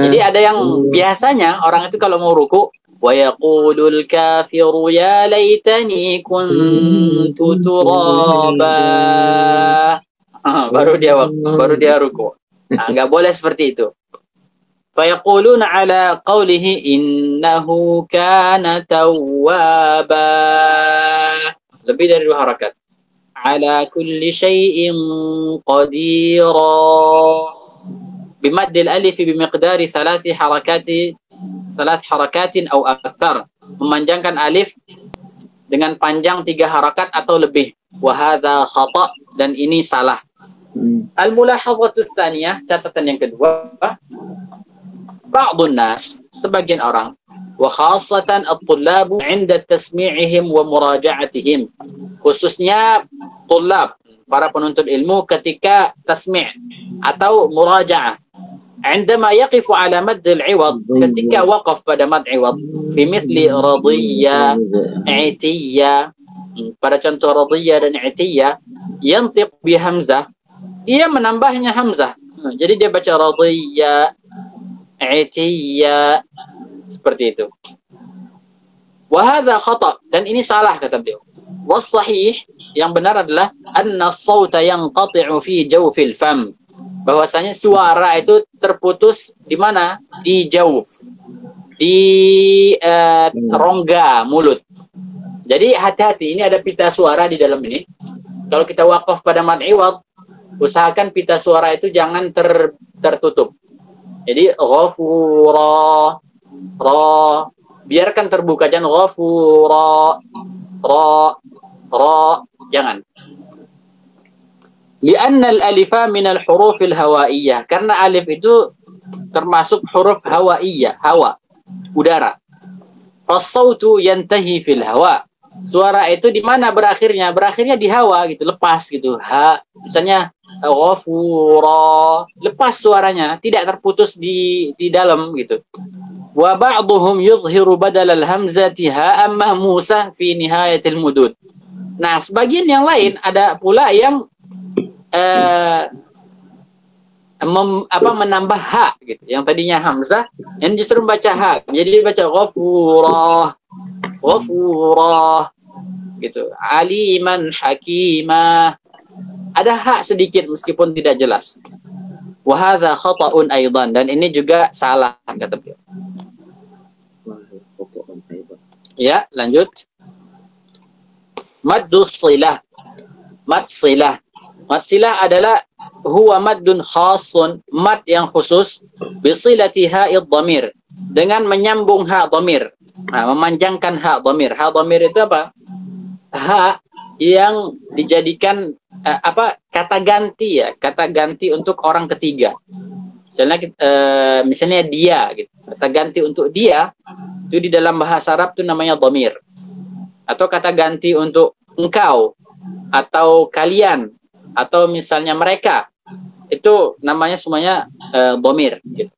Jadi ada yang biasanya orang itu kalau mau ruku wa yaqulul kafiru ya laitani kuntu turaba. Baru dia ruku. Nggak boleh seperti itu. Fayaquluna ala qawlihi innahu kana tawwaba. Lebih dari 2 harakat. Ala kulli syai'in qadira. Bimaddil alif bimiqdari 3 harakatin atau aktar. Memanjangkan alif dengan panjang 3 harakat atau lebih. Wa hadza khata', dan ini salah. Al-mulahadhatu tsaniyah, catatan yang kedua. Ba'dun nas, sebagian orang, wa khassatan at-tullab 'inda tasmi'ihim wa muraja'atihim, khususnya tullab, para penuntut ilmu ketika tasmi' atau muraja'ah, 'indama yaqifu 'ala madd al-'iwad, ketika waqaf pada mad 'iwad, fi mithli radiyya, 'itiyya, pada contoh radiyya dan 'itiyya, yantiq bi hamzah, ia menambahnya hamzah. Jadi dia baca radiyya, 'itiyya, seperti itu. Wa hadza khata', dan ini salah kata beliau. Was sahih, yang benar adalah anna as-sauta yanqati'u fi jawfil fam, bahwasanya suara itu terputus di mana? Di jawf, di rongga mulut. Jadi hati-hati, ini ada pita suara di dalam ini. Kalau kita waqaf pada mad iwad, usahakan pita suara itu jangan tertutup. Jadi ghafura, ra, biarkan terbuka, jangan ghafura, ra, jangan. Lianna al-alifa min al-huruf al-hawaiyah, karena alif itu termasuk huruf hawaiyah, hawa, udara. Fas-sautu yantahi fil hawa, suara itu di mana berakhirnya? Berakhirnya di hawa gitu, lepas gitu. Misalnya ghafura, lepas suaranya, tidak terputus di dalam gitu. Wa ba'dhum yuzhiru badal al-hamzati ha'am mahmusah fi nihayatil mudud. Nah, sebagian yang lain ada pula yang menambah ha gitu. Yang tadinya hamzah yang justru membaca ha. Jadi baca ghafura, ghafura gitu. Aliman hakimah. Ada hak sedikit meskipun tidak jelas. Wa hadza khata'un aidan, dan ini juga salah kata beliau. Ya, lanjut. Maddus silah. Mad silah. Mad silah adalah huwa maddun khasun, mad yang khusus, bisilati ha'id dhamir, dengan menyambung ha dhamir. Nah, memanjangkan ha dhamir. Ha dhamir itu apa? Ha yang dijadikan kata ganti ya, kata ganti untuk orang ketiga. Misalnya dia gitu. Kata ganti untuk dia itu di dalam bahasa Arab itu namanya dhamir. Atau kata ganti untuk engkau atau kalian atau misalnya mereka, itu namanya semuanya dhamir gitu.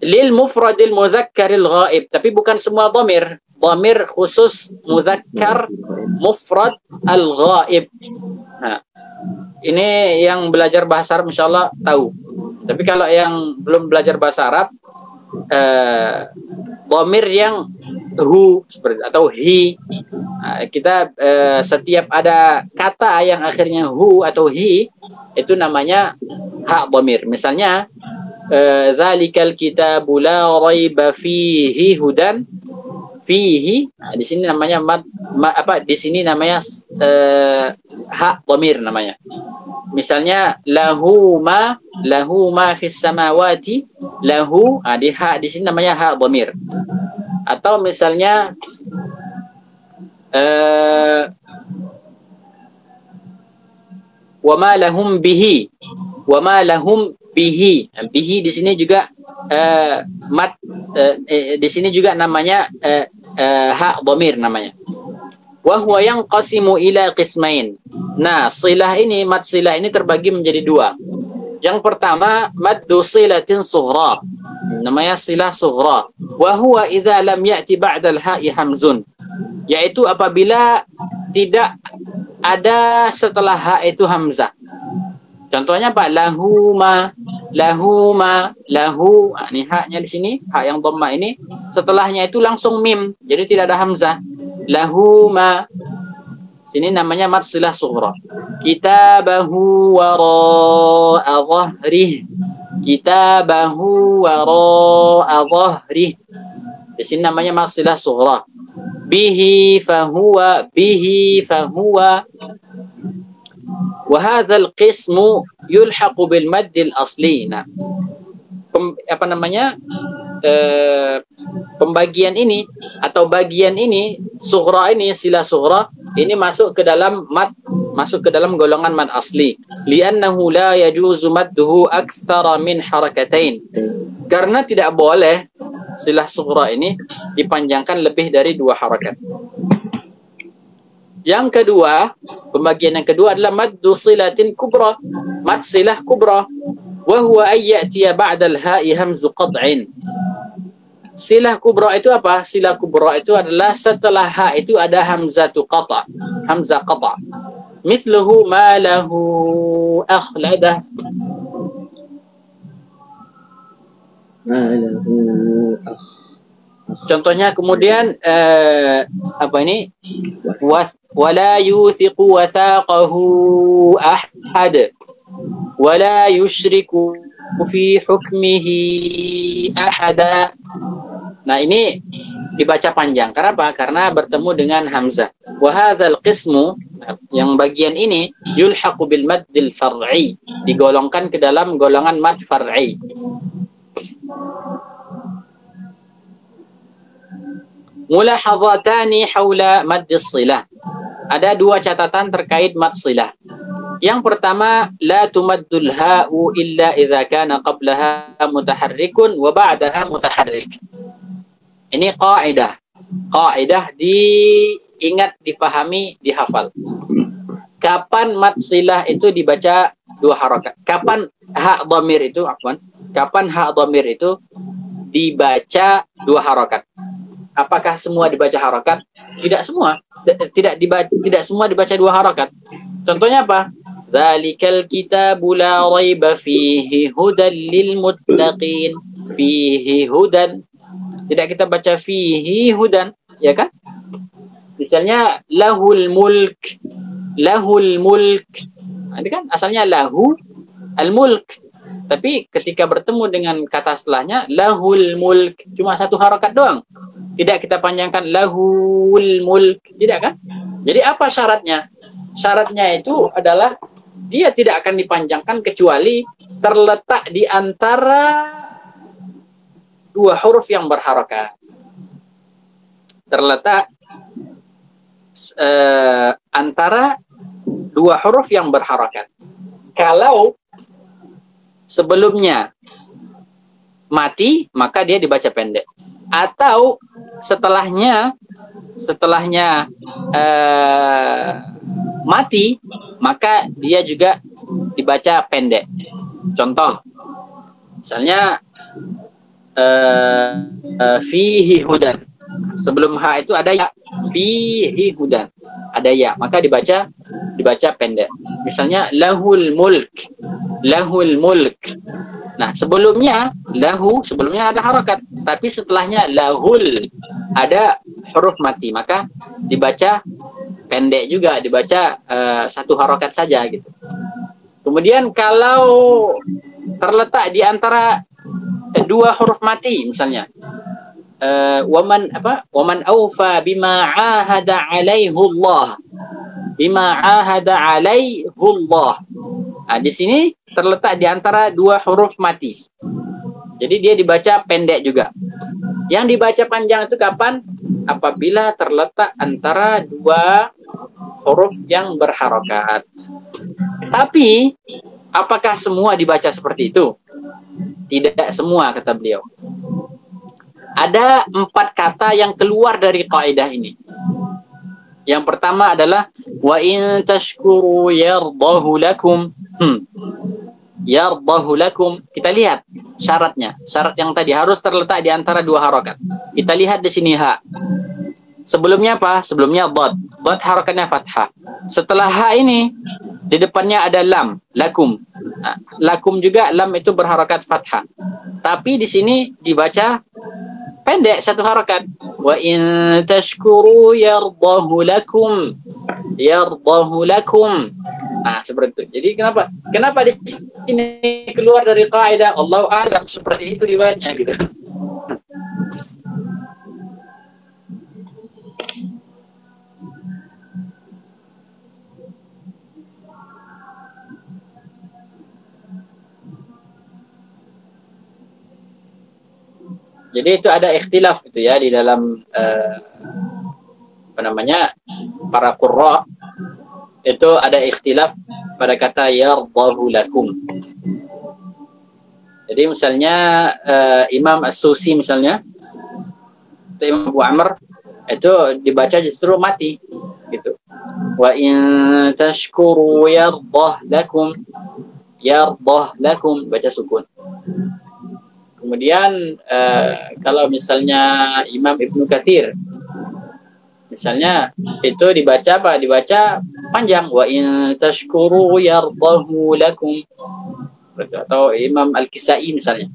Lil mufradil mudzakaril ghaib, tapi bukan semua dhamir. Dhamir khusus mudzakkar mufrad al-ghaib. Nah, ini yang belajar bahasa Arab insyaallah tahu. Tapi kalau yang belum belajar bahasa Arab, dhamir yang hu seperti atau hi, kita setiap ada kata yang akhirnya hu atau hi, itu namanya ha dhamir. Misalnya zalikal kitabu la raiba fihi hudan, fihi, di sini namanya di sini namanya ha dhamir namanya. Misalnya lahu ma fis samawati, lahu, di sini namanya ha dhamir. Atau misalnya wa ma lahum bihi, bihi di sini juga di sini juga namanya ha dhamir namanya. Wa huwa yanqasimu ila qismain. Nah, silah ini, mad silah ini terbagi menjadi 2. Yang pertama maddu silatin sughra, namanya silah sughra. Wa huwa idza lam ya'ti ba'da al-ha'i hamzun, yaitu apabila tidak ada setelah ha itu hamzah. Contohnya Pak, lahu, ini haknya di sini, hak yang dhamma ini, setelahnya itu langsung mim, jadi tidak ada hamzah. Lahu ma. Sini namanya mad silah sughra. Kitabahu wara'a dhahrih. Kitabahu wara'a dhahrih. Di sini namanya mad silah sughra. Bihi fahuwa, bihi fahuwa. Wa hadzal qismu yulhaqu bil madd al asli. Nah, apa namanya? Pembagian ini atau bagian ini sughra ini, silah sughra ini masuk ke dalam mad, masuk ke dalam golongan mad asli. Li'annahu la yajuzu madduhu aktsara min harakatain. Karena tidak boleh silah sughra ini dipanjangkan lebih dari 2 harakat. Yang kedua, pembagian yang kedua adalah maddu silatin kubra, mad silah kubra. Wa huwa ay ya'tiya ba'da al-ha'i hamzu qat'in. Silah kubra itu apa? Silah kubra itu adalah setelah ha itu ada hamzatu qata', hamzah qata'. Misluhu ma lahu akhladah. Contohnya kemudian apa ini? Wala yusiqu wasaqahu ahad. Wala yusyriku fi hukmihi ahada. Nah, ini dibaca panjang. Kenapa? Karena bertemu dengan hamzah. Wa hadzal qismu, yang bagian ini yulhaqu bil maddil far'i, digolongkan ke dalam golongan mad far'i. Mulahadzatani haula maddis silah. Ada 2 catatan terkait mad silah. Yang pertama, la tumaddul ha'u illa idza kana qablaha mutaharrikun wa ba'daha mutaharrik. Ini kaidah. Kaidah diingat, dipahami, dihafal. Kapan mad silah itu dibaca 2 harakat? Kapan ha dhamir itu, kapan ha dhamir itu dibaca 2 harakat? Apakah semua dibaca harakat? Tidak semua. Tidak semua dibaca 2 harakat. Contohnya apa? Zalikal kitabu la raiba fihi hudan lil muttaqin. Fihi hudan. Tidak kita baca fihi hudan, ya kan? Misalnya lahul mulk. Lahul mulk. Ini kan asalnya lahu al-mulk. Tapi ketika bertemu dengan kata setelahnya lahul mulk, cuma 1 harakat doang. Tidak kita panjangkan lahul mulk, tidak kan? Jadi apa syaratnya? Syaratnya itu adalah dia tidak akan dipanjangkan kecuali terletak di antara 2 huruf yang berharakat. Terletak antara 2 huruf yang berharakat. Kalau sebelumnya mati, maka dia dibaca pendek. Atau setelahnya mati, maka dia juga dibaca pendek. Contoh, misalnya fihi hudan. Sebelum ha itu ada ya, fihi hudan. Ada ya, maka dibaca pendek. Misalnya lahul mulk. Lahul mulk. Nah, sebelumnya lahu, sebelumnya ada harakat, tapi setelahnya lahul ada huruf mati, maka dibaca pendek juga, dibaca 1 harakat saja gitu. Kemudian kalau terletak di antara 2 huruf mati, misalnya waman aufa bima ahada alaihi Allah. Bima ahada alaihi Allah. Nah, di sini terletak di antara 2 huruf mati. Jadi dia dibaca pendek juga. Yang dibaca panjang itu kapan? Apabila terletak antara 2 huruf yang berharokat. Tapi apakah semua dibaca seperti itu? Tidak semua, kata beliau. Ada 4 kata yang keluar dari kaidah ini. Yang pertama adalah wa in tashkuru yardahu lakum. Yardahu lakum. Kita lihat syaratnya. Syarat yang tadi harus terletak di antara 2 harokat. Kita lihat di sini ha. Sebelumnya apa? Sebelumnya dhad. Dhad harokatnya fathah. Setelah ha ini di depannya ada lam, lakum. Nah, lakum juga lam itu berharokat fathah. Tapi di sini dibaca pendek 1 harokat. Wa in tashkuru yardahu lakum. yardahu lakum. Nah, seperti itu. Jadi kenapa di sini keluar dari kaidah Allahu a'lam, seperti itu riwayatnya gitu. Jadi itu ada ikhtilaf itu ya di dalam para qurra, itu ada ikhtilaf pada kata yardahu lakum. Jadi misalnya Imam As-Susi misalnya, atau Imam Abu Amr, itu dibaca justru mati gitu. Wa in tashkuru yardah lakum, baca sukun. Kemudian kalau misalnya Imam Ibnu Katsir misalnya, itu dibaca apa? Dibaca panjang, wa in tashkuru yardahu lakum. Atau Imam Al-Kisai misalnya,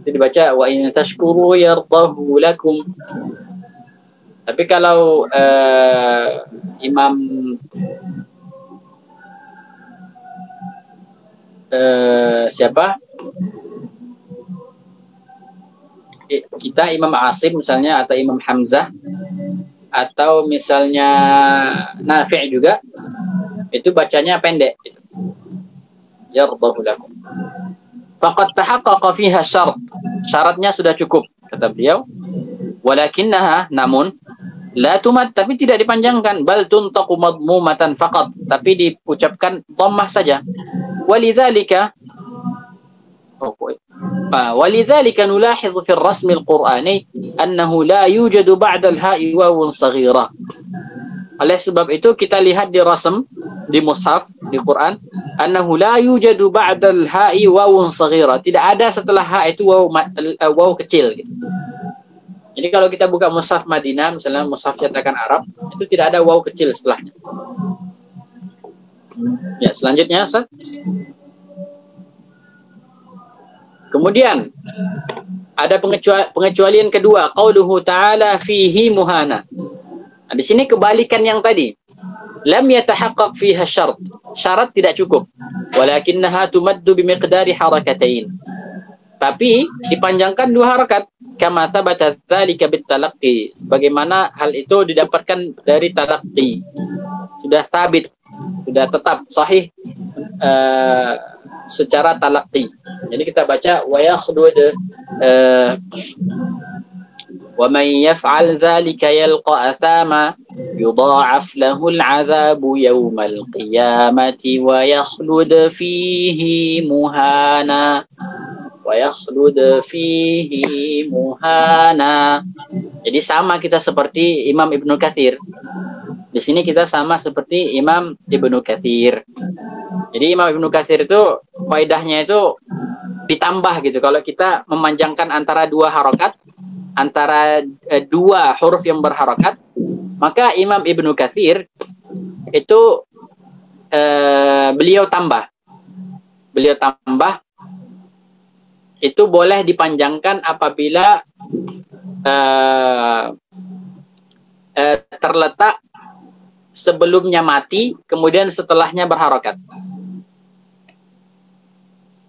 itu dibaca wa in tashkuru yardahu lakum. Tapi kalau Imam siapa? Kita Imam Asim misalnya, atau Imam Hamzah, atau misalnya Nafi' juga, itu bacanya pendek gitu. Yardahu lakum. Faqad tahaqqaqa fiha syarat. Syaratnya sudah cukup, kata beliau. Walakinnaha, namun la tumad, tapi tidak dipanjangkan, bal tuntaqu madmumatan faqat, tapi diucapkan dhammah saja. Walidzalika ولذلك نلاحظ في الرسم القرآني أنه لا يوجد بعد الهاء واو صغيرة. Oleh sebab itu kita lihat di rasm, di mushaf, di Quran, annahu la yujadu ba'da al-ha'i wawun saghira. Tidak ada setelah ha itu waw kecil gitu. Jadi kalau kita buka mushaf Madinah, misalnya mushaf cetakan Arab, itu tidak ada waw kecil setelahnya. Ya, selanjutnya Ustaz. Kemudian ada pengecualian kedua, qauluhu ta'ala fihi muhana. Nah, di sini kebalikan yang tadi. Lam yatahaqqaq fiha syarat. Syarat tidak cukup. Walakinnaha tumaddu bimiqdari harakatain. Tapi dipanjangkan 2 harakat, kama thabata dzalika bitalaqqi. Bagaimana hal itu didapatkan dari talaqqi. Sudah sabit, sudah tetap sahih secara talaqqi. Jadi kita baca wa yakhdud wa man yaf'al dzalika yalqa asama yudha'af lahu al'adzabu yawmal qiyamati wa yakhlud fihi muhana. Jadi sama kita seperti Imam Ibnu Katsir. Di sini kita sama seperti Imam Ibnu Katsir. Jadi Imam Ibnu Katsir itu faedahnya itu ditambah gitu. Kalau kita memanjangkan antara 2 harokat, antara 2 huruf yang berharokat, maka Imam Ibnu Katsir itu beliau tambah itu boleh dipanjangkan apabila terletak sebelumnya mati, kemudian setelahnya berharokat.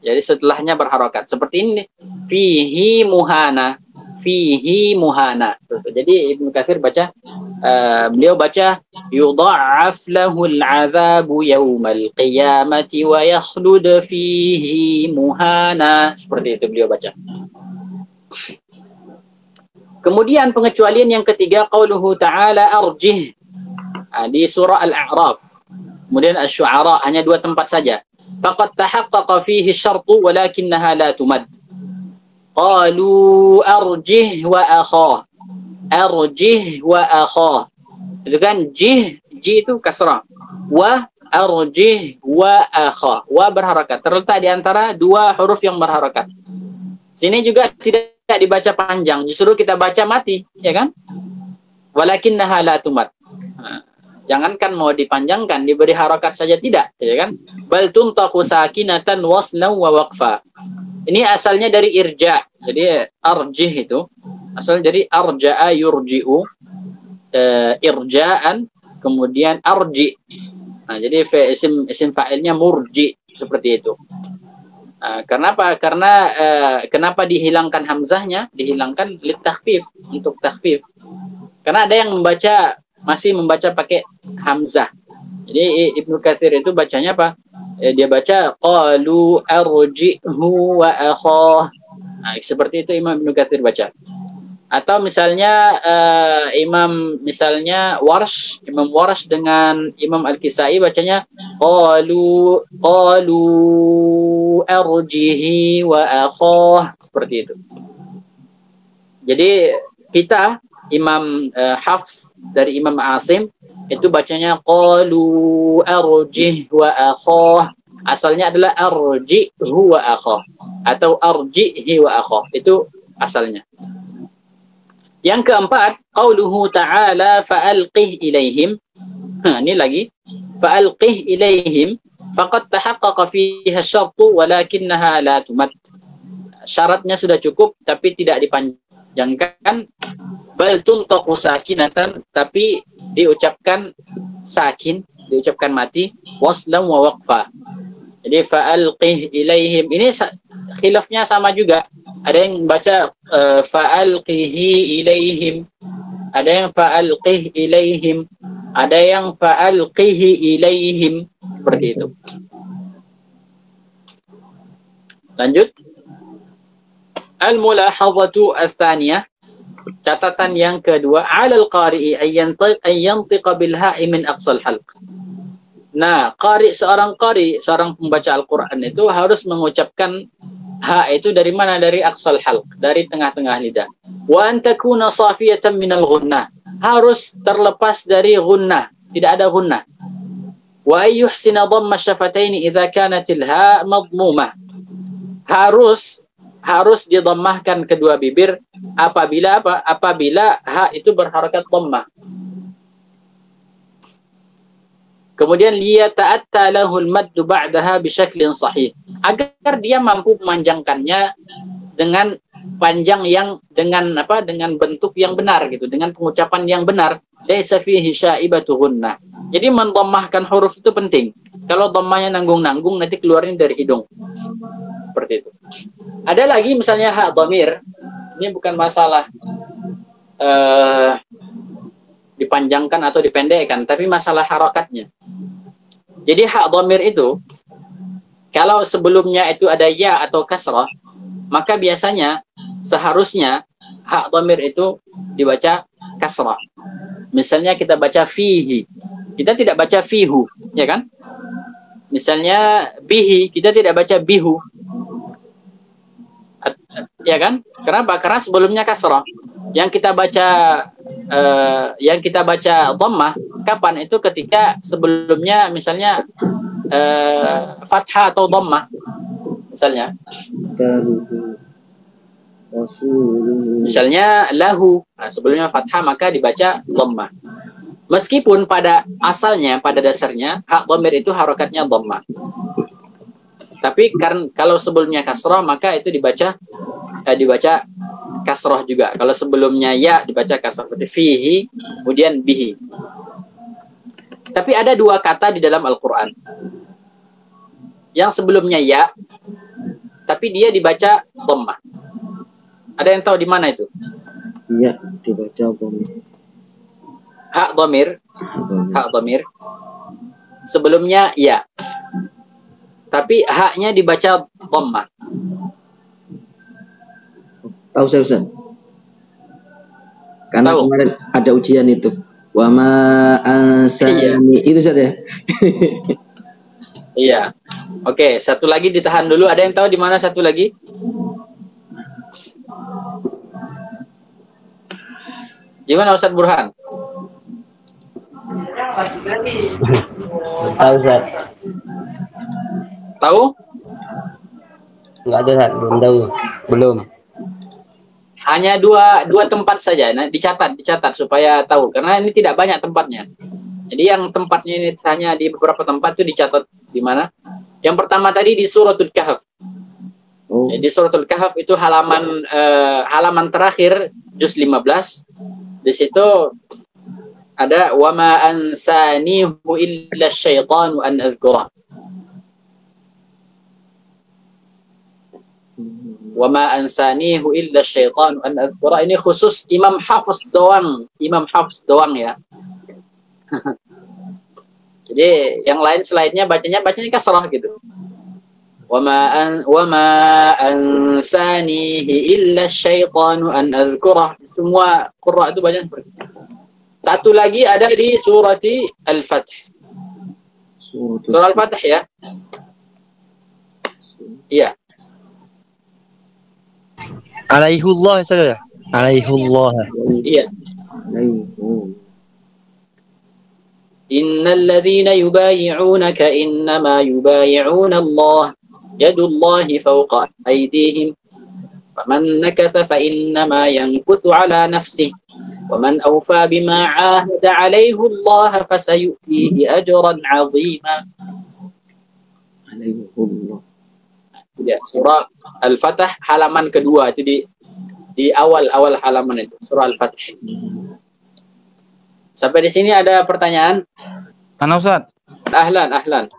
Jadi setelahnya berharokat. Seperti ini. Fihi muhana. Jadi Ibnu Katsir baca, beliau baca yudha'af lahul 'adzabu yaumal qiyamati wa yakhlud fihi muhana. Seperti itu beliau baca. Kemudian pengecualian yang ketiga, qauluhu ta'ala arjih. Di surah Al-A'raf. Kemudian Asy-Syu'ara, hanya 2 tempat saja. Faqad tahaqqaqa fihi syartu walakinnaha la tumad. Qalu arjih wa akhah. Itu kan jih itu kasrah. Wa arjih wa akhah. Wa berharakat. Terletak di antara 2 huruf yang berharakat. Sini juga tidak dibaca panjang, justru kita baca mati, ya kan? Walakinnaha la tumad. Jangankan mau dipanjangkan, diberi harakat saja tidak, ya kan? Bal tuntaqu sakinatan waslan wa waqfa. Ini asalnya dari irja. Jadi arjih itu asalnya dari arja'a yurji'u, irja'an, kemudian arji. Nah, jadi isim fa'ilnya murji seperti itu. Kenapa? Karena kenapa dihilangkan hamzahnya? Dihilangkan litakhfif, untuk takhfif. Karena ada yang masih membaca pakai hamzah. Jadi Ibnu Katsir itu bacanya apa? Dia baca qalu arji'hu wa akhah. Nah, seperti itu Imam Ibnu Katsir baca. Atau misalnya Imam Warsh dengan Imam Al-Kisai bacanya qalu arjihi wa akhah, seperti itu. Jadi kita Imam Hafs dari Imam Asim itu bacanya qalu arjih wa akhah. Asalnya adalah arjihu wa akhah atau arjihi wa akhah. Itu asalnya. Yang keempat, qauluhu ta'ala fa'alqih ilaihim. Ini lagi. Fa'alqih ilaihim faqad tahaqqaqa fiha syartu walakinnaha la tumat. Syaratnya sudah cukup tapi tidak dipanjangkan. Bal tuntaqu sakinatan, tapi diucapkan sakin, diucapkan mati, waslam wa waqfa. Jadi fa'alqih ilaihim. Ini khilafnya sama juga. Ada yang baca fa'alqihi ilaihim, ada yang fa'alqih ilaihim, ada yang fa'alqihi ilaihim, seperti itu. Lanjut. Al-mulahadhatu ats-tsaniyah, catatan yang kedua, 'alal qari'i an yantiqa bil ha'i min aqsal halq. Nah, seorang pembaca Al-Qur'an itu harus mengucapkan ha itu dari mana? Dari aqsal halq, dari tengah-tengah lidah. Wa an takuna safiyatan minal ghunnah, harus terlepas dari ghunnah, tidak ada ghunnah. Wa yuhsina dhamma syafataini idza kanatil ha madmumah, harus didammahkan kedua bibir apabila apa? Apabila ha itu berharakat dhammah. Kemudian liyata'atta lahul maddu ba'daha bisyaklin sahih, agar dia mampu memanjangkannya dengan panjang yang dengan bentuk yang benar gitu, dengan pengucapan yang benar. Laisa fihi syaibatu ghunnah. Jadi mendammahkan huruf itu penting. Kalau dhammahnya nanggung-nanggung nanti keluarnya dari hidung. Seperti itu. Ada lagi misalnya ha dhamir. Ini bukan masalah dipanjangkan atau dipendekkan, tapi masalah harakatnya. Jadi hak dhamir itu kalau sebelumnya itu ada ya atau kasrah, maka biasanya seharusnya hak dhamir itu dibaca kasrah. Misalnya kita baca fihi, kita tidak baca fihu, ya kan? Misalnya bihi, kita tidak baca bihu, ya kan? Kenapa? Karena sebelumnya kasrah. Yang kita baca dhammah kapan? Itu ketika sebelumnya misalnya fathah atau dhammah. Misalnya lahu, nah, sebelumnya fathah maka dibaca dhammah. Meskipun pada asalnya, pada dasarnya hak dhamir itu harokatnya dhammah. Tapi kalau sebelumnya kasrah maka itu dibaca kasrah juga. Kalau sebelumnya ya dibaca kasrah, seperti fihi, kemudian bihi. Tapi ada dua kata di dalam Al-Quran yang sebelumnya ya, tapi dia dibaca dhammah. Ada yang tahu di mana itu? Iya, dibaca dhamir. Hak dhamir. Sebelumnya ya, tapi haknya dibaca dhammah. Tahu saya Ustaz? Karena kemarin ada ujian itu. Wa ma ansani, itu Ustaz ya? Iya. Oke, satu lagi ditahan dulu. Ada yang tahu di mana satu lagi? Gimana Ustaz Burhan? Tahu Ustaz. Tahu? Enggak ada Ustaz, belum tahu. Belum. Hanya dua tempat saja. Nah, dicatat supaya tahu. Karena ini tidak banyak tempatnya. Jadi yang tempatnya ini hanya di beberapa tempat itu dicatat di mana. Yang pertama tadi di Suratul Kahf. Di Suratul Kahf itu halaman terakhir juz 15. Di situ Ada wa ma ansanihu illa syaitanu an azkura. Wa ma ansanihu illa syaitanu an azkura. Ini khusus Imam Hafiz doang. Imam Hafiz doang ya. Jadi yang lain selainnya bacanya kasrah gitu. Wa ma ansanihi illa syaitanu an azkura. Semua qurra itu bacaan seperti itu. Satu lagi ada di surati Al-Fath. Surah Al-Fath ya. Iya. Alaihullah saja. Alaihullah. Iya. Innal ladzina yubayi'unaka innama yubayi'una Allah. Yadullahi fawqa aydihim. Faman nakatha fa innama yankuthu ala nafsihi. ومن أوفى بما عاهد عليه الله فسيؤتيه أجرا عظيما. Ya, surah Al-Fatah halaman kedua itu di awal halaman itu surah Al-Fatah. Sampai di sini ada pertanyaan? Mana Ustaz? Ahlan.